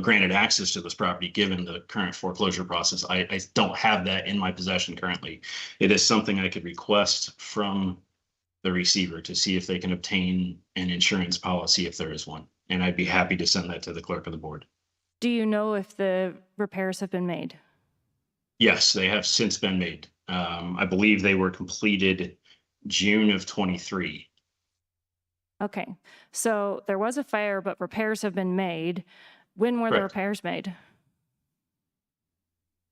I: granted access to this property, given the current foreclosure process. I don't have that in my possession currently. It is something I could request from the receiver to see if they can obtain an insurance policy if there is one. And I'd be happy to send that to the clerk of the board.
A: Do you know if the repairs have been made?
I: Yes, they have since been made. I believe they were completed June of 23.
A: Okay, so there was a fire, but repairs have been made. When were the
I: Correct.
A: repairs made?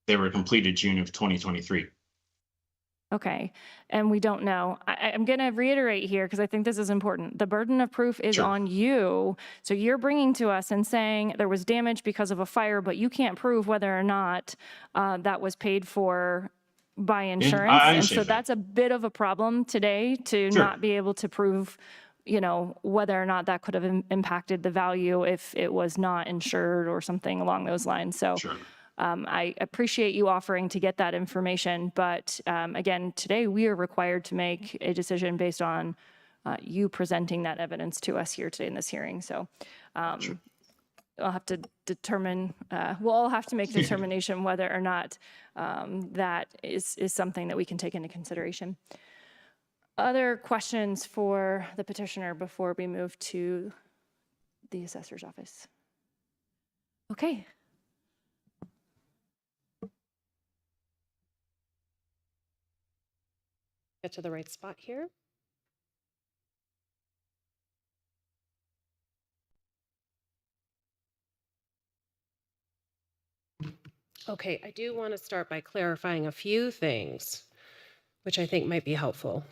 I: They were completed June of 2023.
A: Okay, and we don't know. I'm going to reiterate here because I think this is important. The burden of proof is
I: Sure.
A: on you. So you're bringing to us and saying there was damage because of a fire, but you can't prove whether or not that was paid for by insurance.
I: I
A: And so
I: understand that.
A: that's a bit of a problem today to
I: Sure.
A: not be able to prove, you know, whether or not that could have impacted the value if it was not insured or something along those lines. So
I: Sure.
A: I appreciate you offering to get that information, but again, today we are required to make a decision based on you presenting that evidence to us here today in this hearing. So I'll have to determine, we'll all have to make determination whether or not that is something that we can take into consideration. Other questions for the petitioner before we move to the assessor's office? Okay.
J: Get to the right spot here. Okay, I do want to start by clarifying a few things, which I think might be helpful.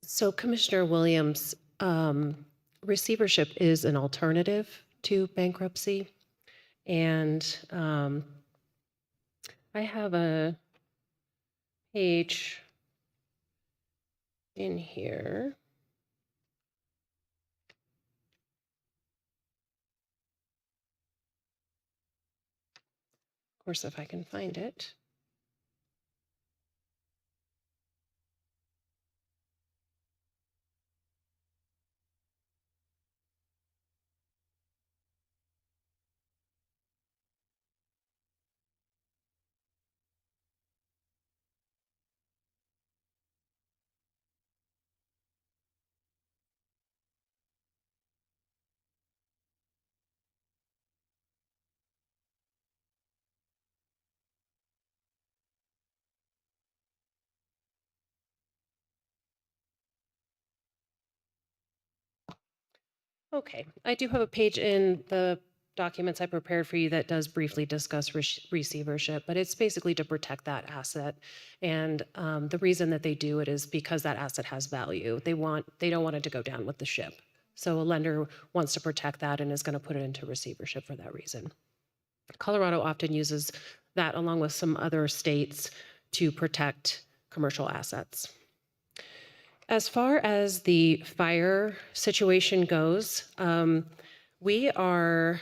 J: So Commissioner Williams, receivership is an alternative to bankruptcy. And I have a page in here. Of course, if I can find it. Okay, I do have a page in the documents I prepared for you that does briefly discuss receivership, but it's basically to protect that asset. And the reason that they do it is because that asset has value. They don't want it to go down with the ship. So a lender wants to protect that and is going to put it into receivership for that reason. Colorado often uses that along with some other states to protect commercial assets. As far as the fire situation goes, we are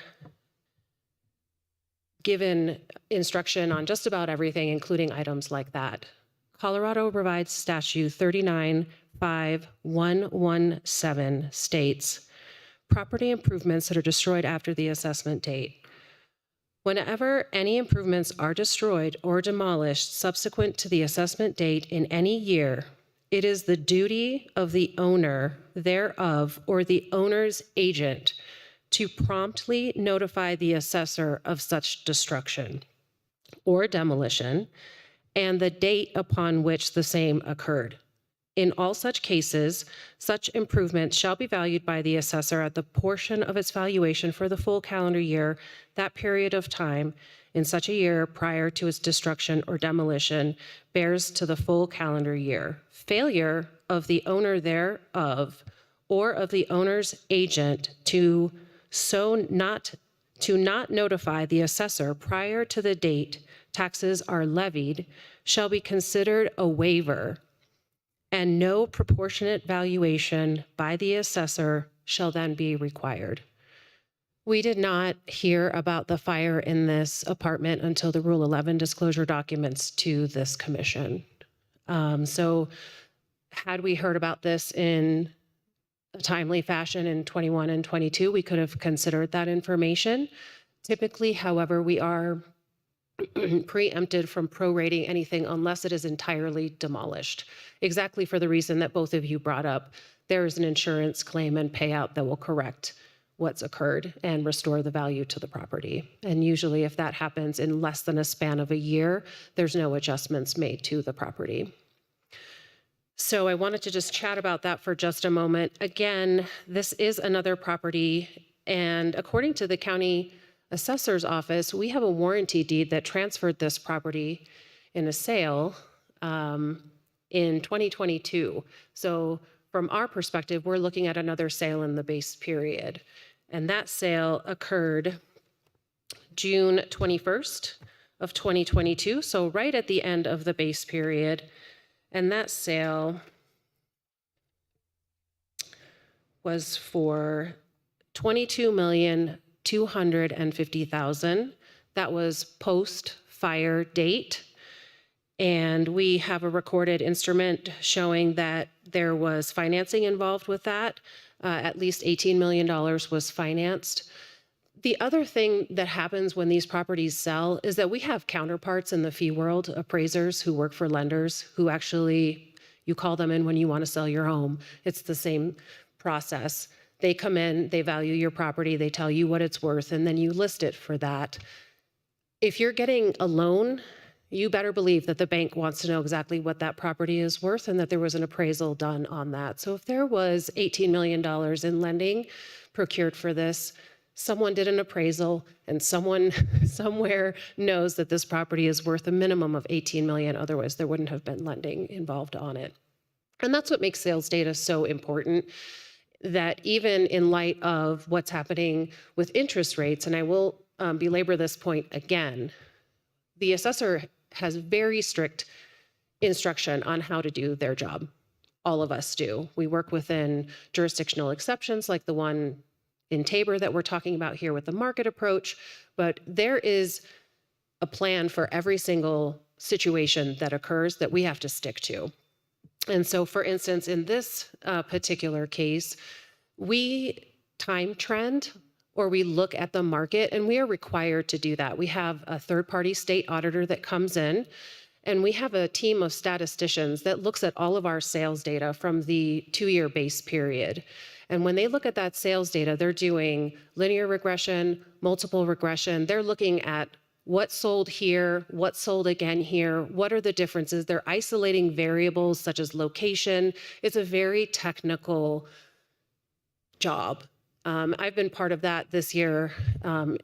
J: given instruction on just about everything, including items like that. Colorado Revised Statute 395117 states, property improvements that are destroyed after the assessment date. Whenever any improvements are destroyed or demolished subsequent to the assessment date in any year, it is the duty of the owner thereof or the owner's agent to promptly notify the assessor of such destruction or demolition and the date upon which the same occurred. In all such cases, such improvements shall be valued by the assessor at the portion of its valuation for the full calendar year, that period of time in such a year prior to its destruction or demolition bears to the full calendar year. Failure of the owner thereof or of the owner's agent to not notify the assessor prior to the date taxes are levied shall be considered a waiver, and no proportionate valuation by the assessor shall then be required. We did not hear about the fire in this apartment until the Rule 11 disclosure documents to this commission. So had we heard about this in a timely fashion in 21 and 22, we could have considered that information. Typically, however, we are preempted from prorating anything unless it is entirely demolished, exactly for the reason that both of you brought up. There is an insurance claim and payout that will correct what's occurred and restore the value to the property. And usually if that happens in less than a span of a year, there's no adjustments made to the property. So I wanted to just chat about that for just a moment. Again, this is another property, and according to the county assessor's office, we have a warranty deed that transferred this property in a sale in 2022. So from our perspective, we're looking at another sale in the base period. And that sale occurred June 21st of 2022, so right at the end of the base period. And that sale was for $22,250,000. That was post-fire date. And we have a recorded instrument showing that there was financing involved with that. At least $18 million was financed. The other thing that happens when these properties sell is that we have counterparts in the fee world, appraisers who work for lenders who actually, you call them in when you want to sell your home. It's the same process. They come in, they value your property, they tell you what it's worth, and then you list it for that. If you're getting a loan, you better believe that the bank wants to know exactly what that property is worth and that there was an appraisal done on that. So if there was $18 million in lending procured for this, someone did an appraisal and someone somewhere knows that this property is worth a minimum of $18 million. Otherwise, there wouldn't have been lending involved on it. And that's what makes sales data so important, that even in light of what's happening with interest rates, and I will belabor this point again, the assessor has very strict instruction on how to do their job. All of us do. We work within jurisdictional exceptions like the one in Tabor that we're talking about here with the market approach, but there is a plan for every single situation that occurs that we have to stick to. And so, for instance, in this particular case, we time trend, or we look at the market, and we are required to do that. We have a third-party state auditor that comes in, and we have a team of statisticians that looks at all of our sales data from the 2-year base period. And when they look at that sales data, they're doing linear regression, multiple regression. They're looking at what sold here, what sold again here, what are the differences. They're isolating variables such as location. It's a very technical job. I've been part of that this year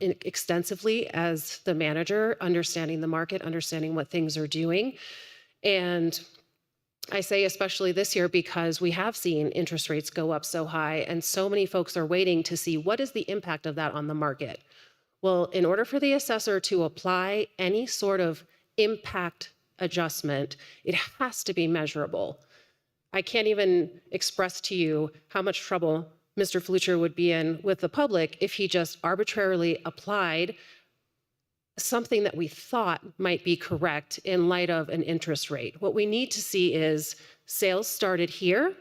J: extensively as the manager, understanding the market, understanding what things are doing. And I say especially this year because we have seen interest rates go up so high and so many folks are waiting to see what is the impact of that on the market. Well, in order for the assessor to apply any sort of impact adjustment, it has to be measurable. I can't even express to you how much trouble Mr. Flucher would be in with the public if he just arbitrarily applied something that we thought might be correct in light of an interest rate. What we need to see is sales started here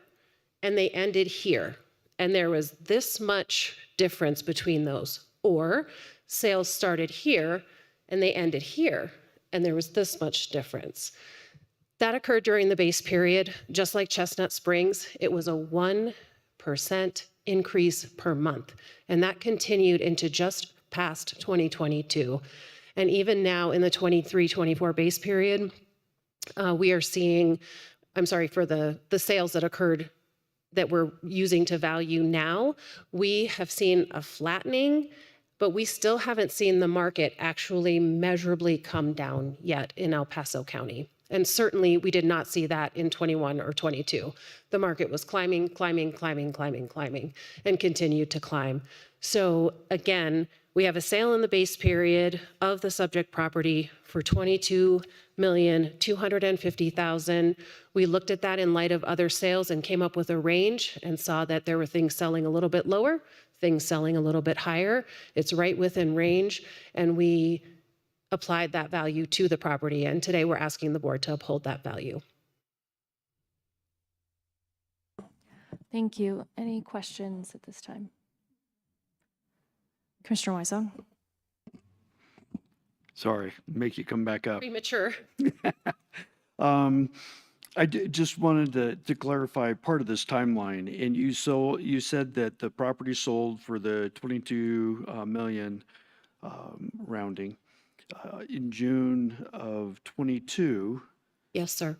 J: and they ended here, and there was this much difference between those. Or sales started here and they ended here, and there was this much difference. That occurred during the base period. Just like Chestnut Springs, it was a 1% increase per month. And that continued into just past 2022. And even now in the 23-24 base period, we are seeing, I'm sorry, for the sales that occurred that we're using to value now, we have seen a flattening, but we still haven't seen the market actually measurably come down yet in El Paso County. And certainly we did not see that in 21 or 22. The market was climbing, climbing, climbing, climbing, climbing, and continued to climb. So again, We have a sale in the base period of the subject property for $22,250,000. We looked at that in light of other sales and came up with a range and saw that there were things selling a little bit lower, things selling a little bit higher. It's right within range, and we applied that value to the property. And today we're asking the board to uphold that value.
A: Thank you. Any questions at this time? Commissioner Weisong?
F: Sorry, make you come back up.
J: Premature.
F: Just wanted to clarify part of this timeline. And you said that the property sold for the 22 million rounding in June of 22,
J: Yes, sir.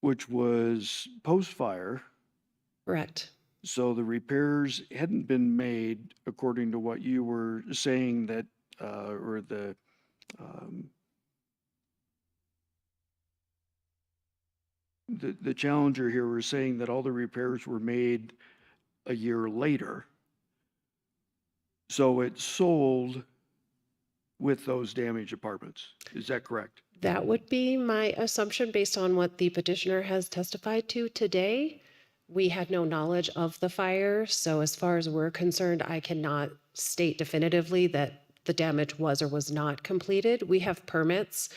F: which was post-fire.
J: Correct.
F: So the repairs hadn't been made according to what you were saying that, or the challenger here was saying that all the repairs were made a year later. So it sold with those damaged apartments. Is that correct?
J: That would be my assumption based on what the petitioner has testified to today. We had no knowledge of the fire, so as far as we're concerned, I cannot state definitively that the damage was or was not completed. We have permits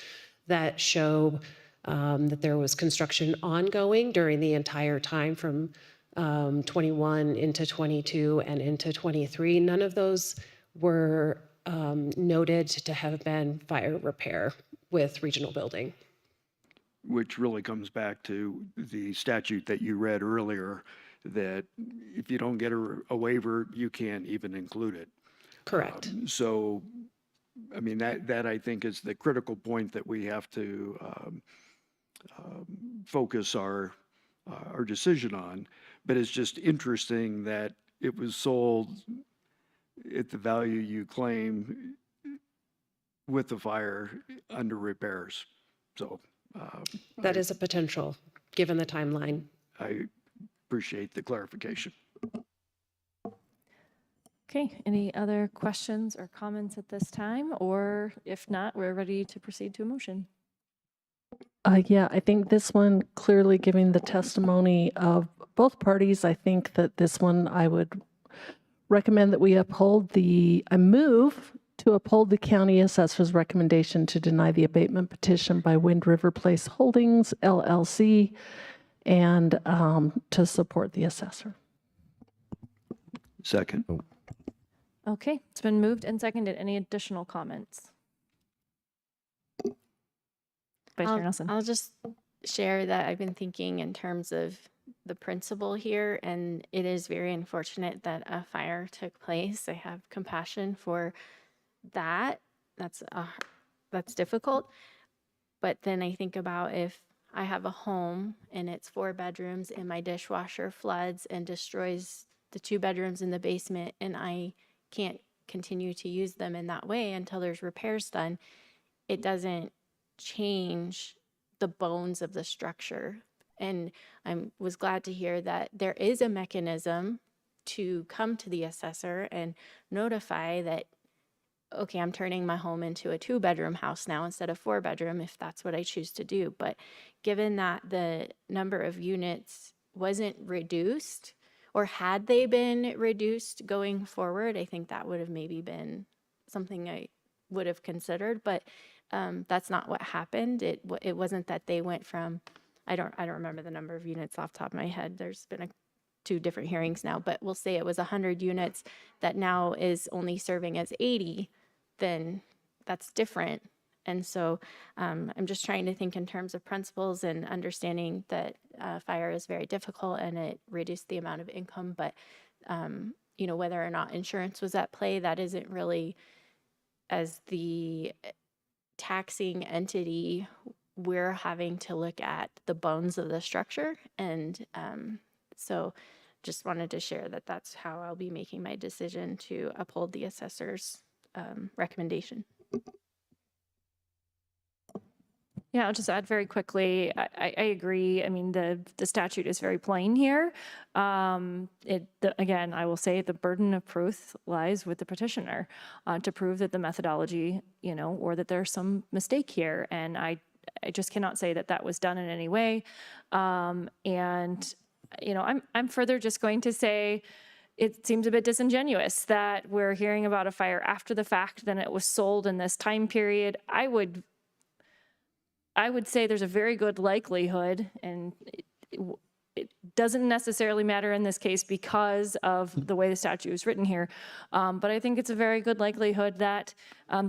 J: that show that there was construction ongoing during the entire time from 21 into 22 and into 23. None of those were noted to have been fire repair with Regional Building.
F: Which really comes back to the statute that you read earlier, that if you don't get a waiver, you can't even include it.
J: Correct.
F: So, I mean, that I think is the critical point that we have to focus our decision on. But it's just interesting that it was sold at the value you claim with the fire under repairs. So
J: That is a potential, given the timeline.
F: I appreciate the clarification.
A: Okay, any other questions or comments at this time? Or if not, we're ready to proceed to a motion.
D: Yeah, I think this one, clearly giving the testimony of both parties, I think that this one I would recommend that we I move to uphold the county assessor's recommendation to deny the abatement petition by Wind River Place Holdings, LLC, and to support the assessor.
F: Second.
A: Okay, it's been moved and seconded. Any additional comments? Vice Chair Nelson.
E: I'll just share that I've been thinking in terms of the principle here, and it is very unfortunate that a fire took place. I have compassion for that. That's difficult. But then I think about if I have a home and it's 4 bedrooms and my dishwasher floods and destroys the 2 bedrooms in the basement, and I can't continue to use them in that way until there's repairs done, it doesn't change the bones of the structure. And I was glad to hear that there is a mechanism to come to the assessor and notify that, okay, I'm turning my home into a 2-bedroom house now instead of 4-bedroom, if that's what I choose to do. But given that the number of units wasn't reduced, or had they been reduced going forward, I think that would have maybe been something I would have considered. But that's not what happened. It wasn't that they went from, I don't remember the number of units off the top of my head. There's been 2 different hearings now, but we'll say it was 100 units that now is only serving as 80, then that's different. And so I'm just trying to think in terms of principles and understanding that fire is very difficult and it reduced the amount of income, but whether or not insurance was at play, that isn't really, as the taxing entity, we're having to look at the bones of the structure. And so just wanted to share that that's how I'll be making my decision to uphold the assessor's recommendation.
A: Yeah, I'll just add very quickly. I agree. I mean, the statute is very plain here. Again, I will say the burden of proof lies with the petitioner to prove that the methodology, or that there's some mistake here. And I just cannot say that that was done in any way. I'm further just going to say it seems a bit disingenuous that we're hearing about a fire after the fact, then it was sold in this time period. I would say there's a very good likelihood, and it doesn't necessarily matter in this case because of the way the statute is written here, but I think it's a very good likelihood that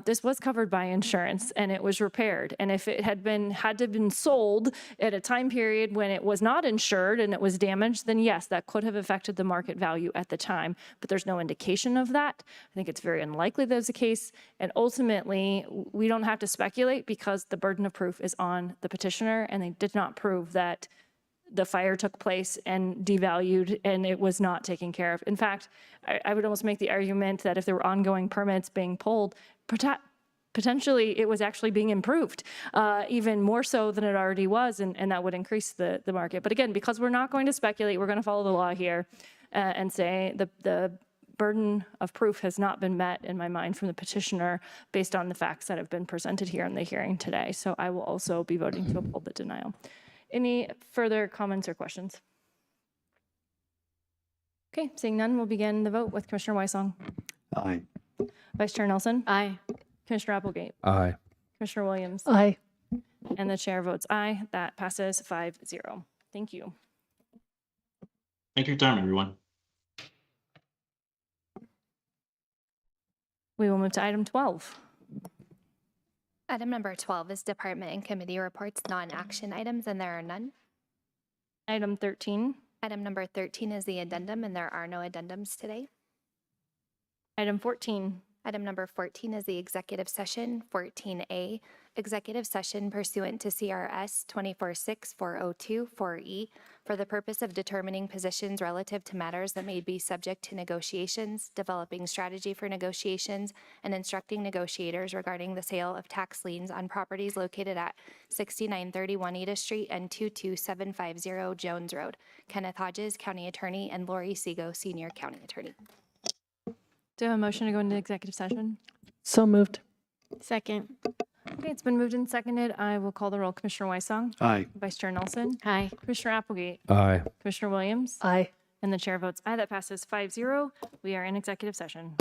A: this was covered by insurance and it was repaired. And if it had to have been sold at a time period when it was not insured and it was damaged, then yes, that could have affected the market value at the time, but there's no indication of that. I think it's very unlikely that was the case. And ultimately, we don't have to speculate because the burden of proof is on the petitioner, and they did not prove that the fire took place and devalued and it was not taken care of. In fact, I would almost make the argument that if there were ongoing permits being pulled, potentially it was actually being improved, even more so than it already was, and that would increase the market. But again, because we're not going to speculate, we're going to follow the law here and say the burden of proof has not been met in my mind from the petitioner based on the facts that have been presented here in the hearing today. So I will also be voting to uphold the denial. Any further comments or questions? Okay, seeing none, we'll begin the vote with Commissioner Weissong.
F: Aye.
A: Vice Chair Nelson.
E: Aye.
A: Commissioner Applegate.
G: Aye.
A: Commissioner Williams.
D: Aye.
A: And the chair votes aye. That passes 5-0. Thank you.
I: Thank you for your time, everyone.
A: We will move to item 12.
C: Item number 12 is department and committee reports, non-action items, and there are none.
A: Item 13.
C: Item number 13 is the addendum, and there are no addendums today.
A: Item 14.
C: Item number 14 is the executive session. 14A, executive session pursuant to CRS 246402-4E for the purpose of determining positions relative to matters that may be subject to negotiations, developing strategy for negotiations, and instructing negotiators regarding the sale of tax liens on properties located at 6931 Juanita Street and 22750 Jones Road. Kenneth Hodges, County Attorney, and Lori Seago, Senior County Attorney.
A: Do I have a motion to go into executive session?
D: So moved.
E: Second.
A: Okay, it's been moved and seconded. I will call the roll. Commissioner Weissong.
F: Aye.
A: Vice Chair Nelson.
E: Aye.
A: Commissioner Applegate.
G: Aye.
A: Commissioner Williams.
D: Aye.
A: And the chair votes aye. That passes 5-0. We are in executive session.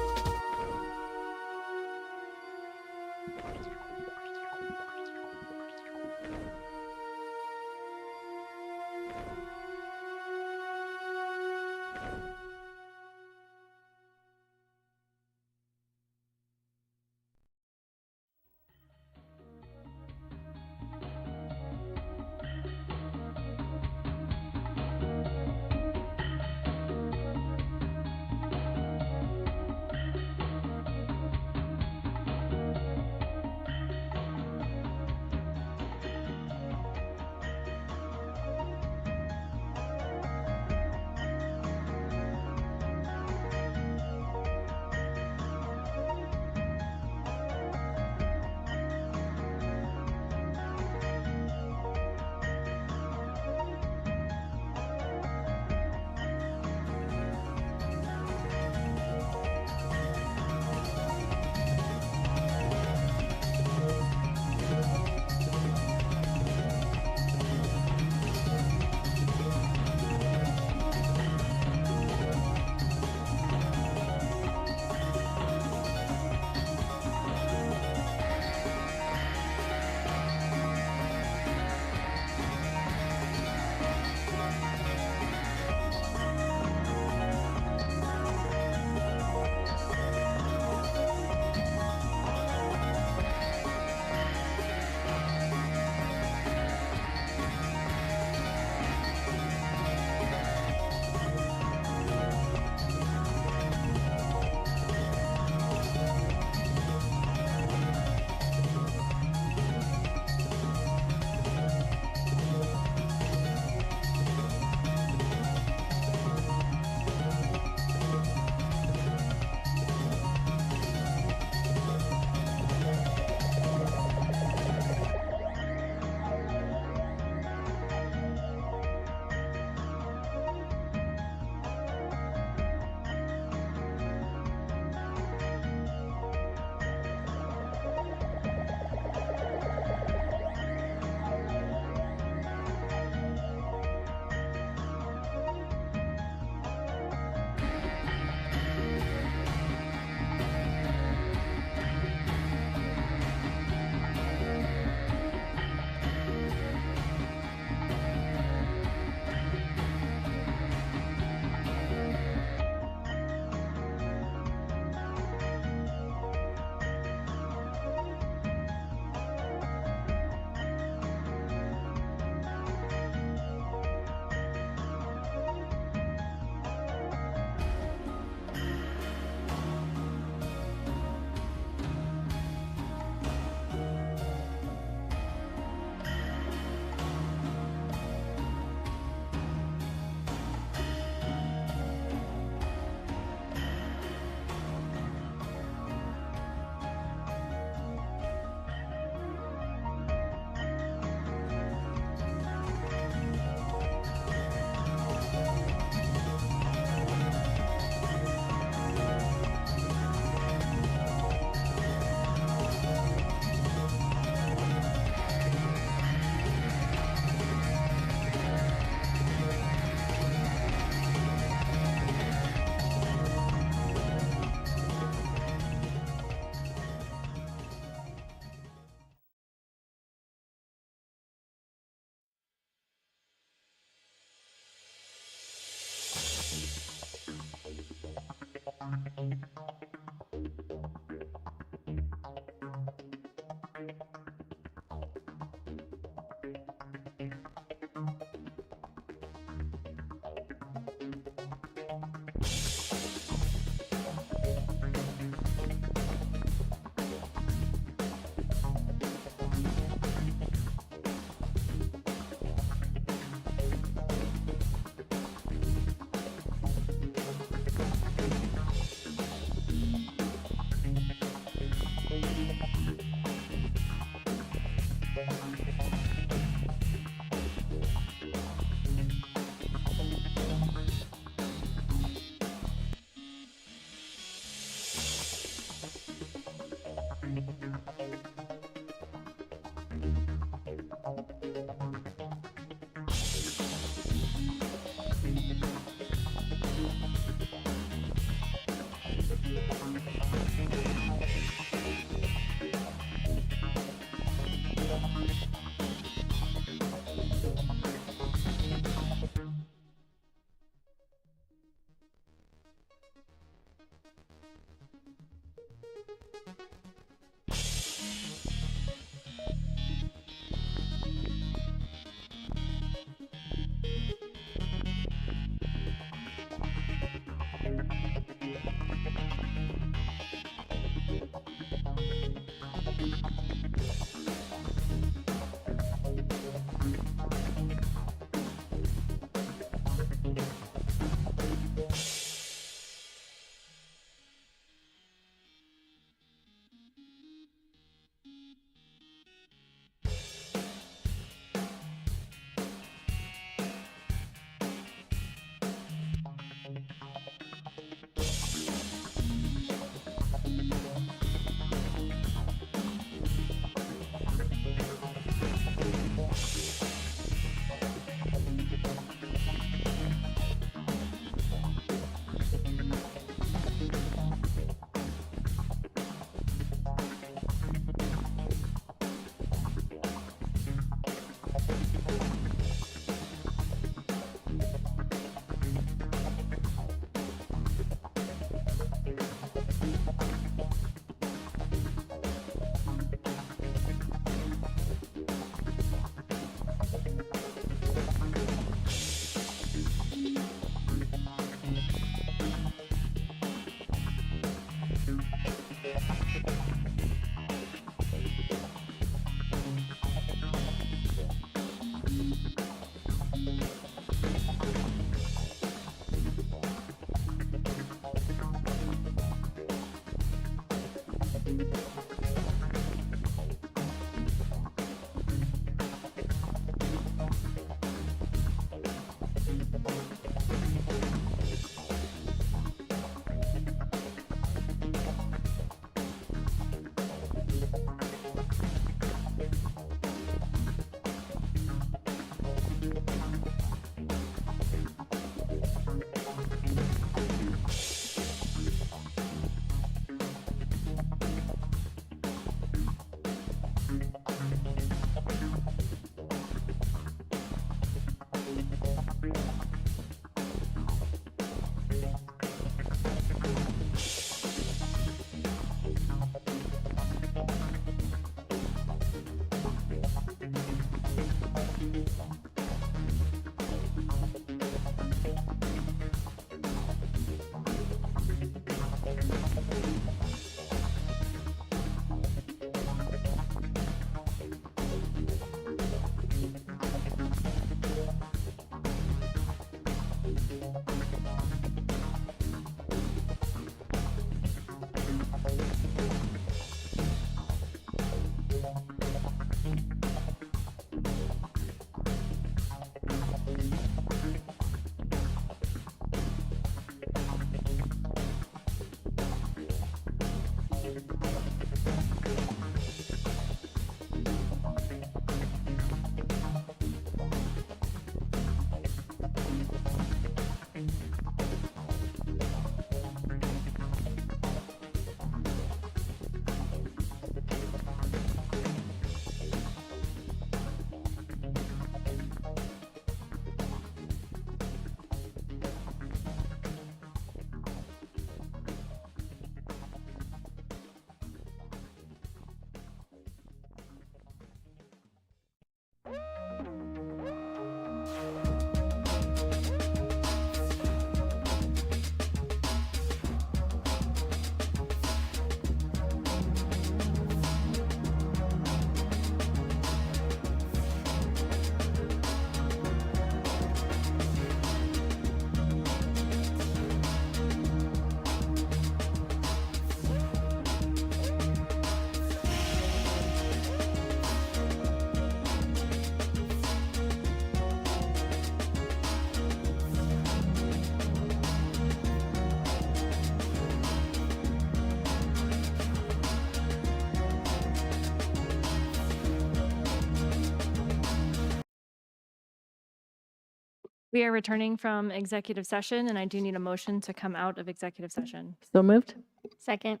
A: We are returning from executive session, and I do need a motion to come out of executive session.
D: So moved?
E: Second.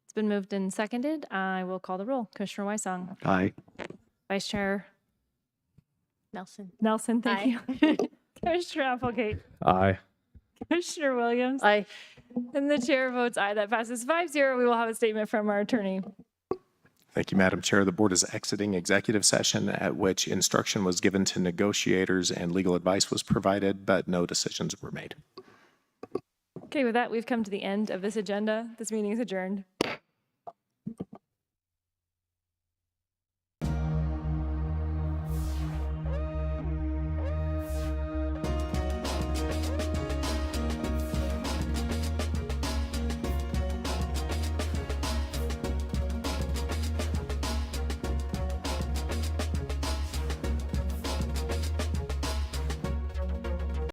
A: It's been moved and seconded. I will call the roll. Commissioner Weisong.
F: Aye.
A: Vice Chair
E: Nelson.
A: Nelson, thank you. Commissioner Applegate.
G: Aye.
A: Commissioner Williams.
D: Aye.
A: And the chair votes aye. That passes 5-0. We will have a statement from our attorney.
K: Thank you, Madam Chair. The board is exiting executive session at which instruction was given to negotiators and legal advice was provided, but no decisions were made.
A: Okay, with that, we've come to the end of this agenda. This meeting is adjourned.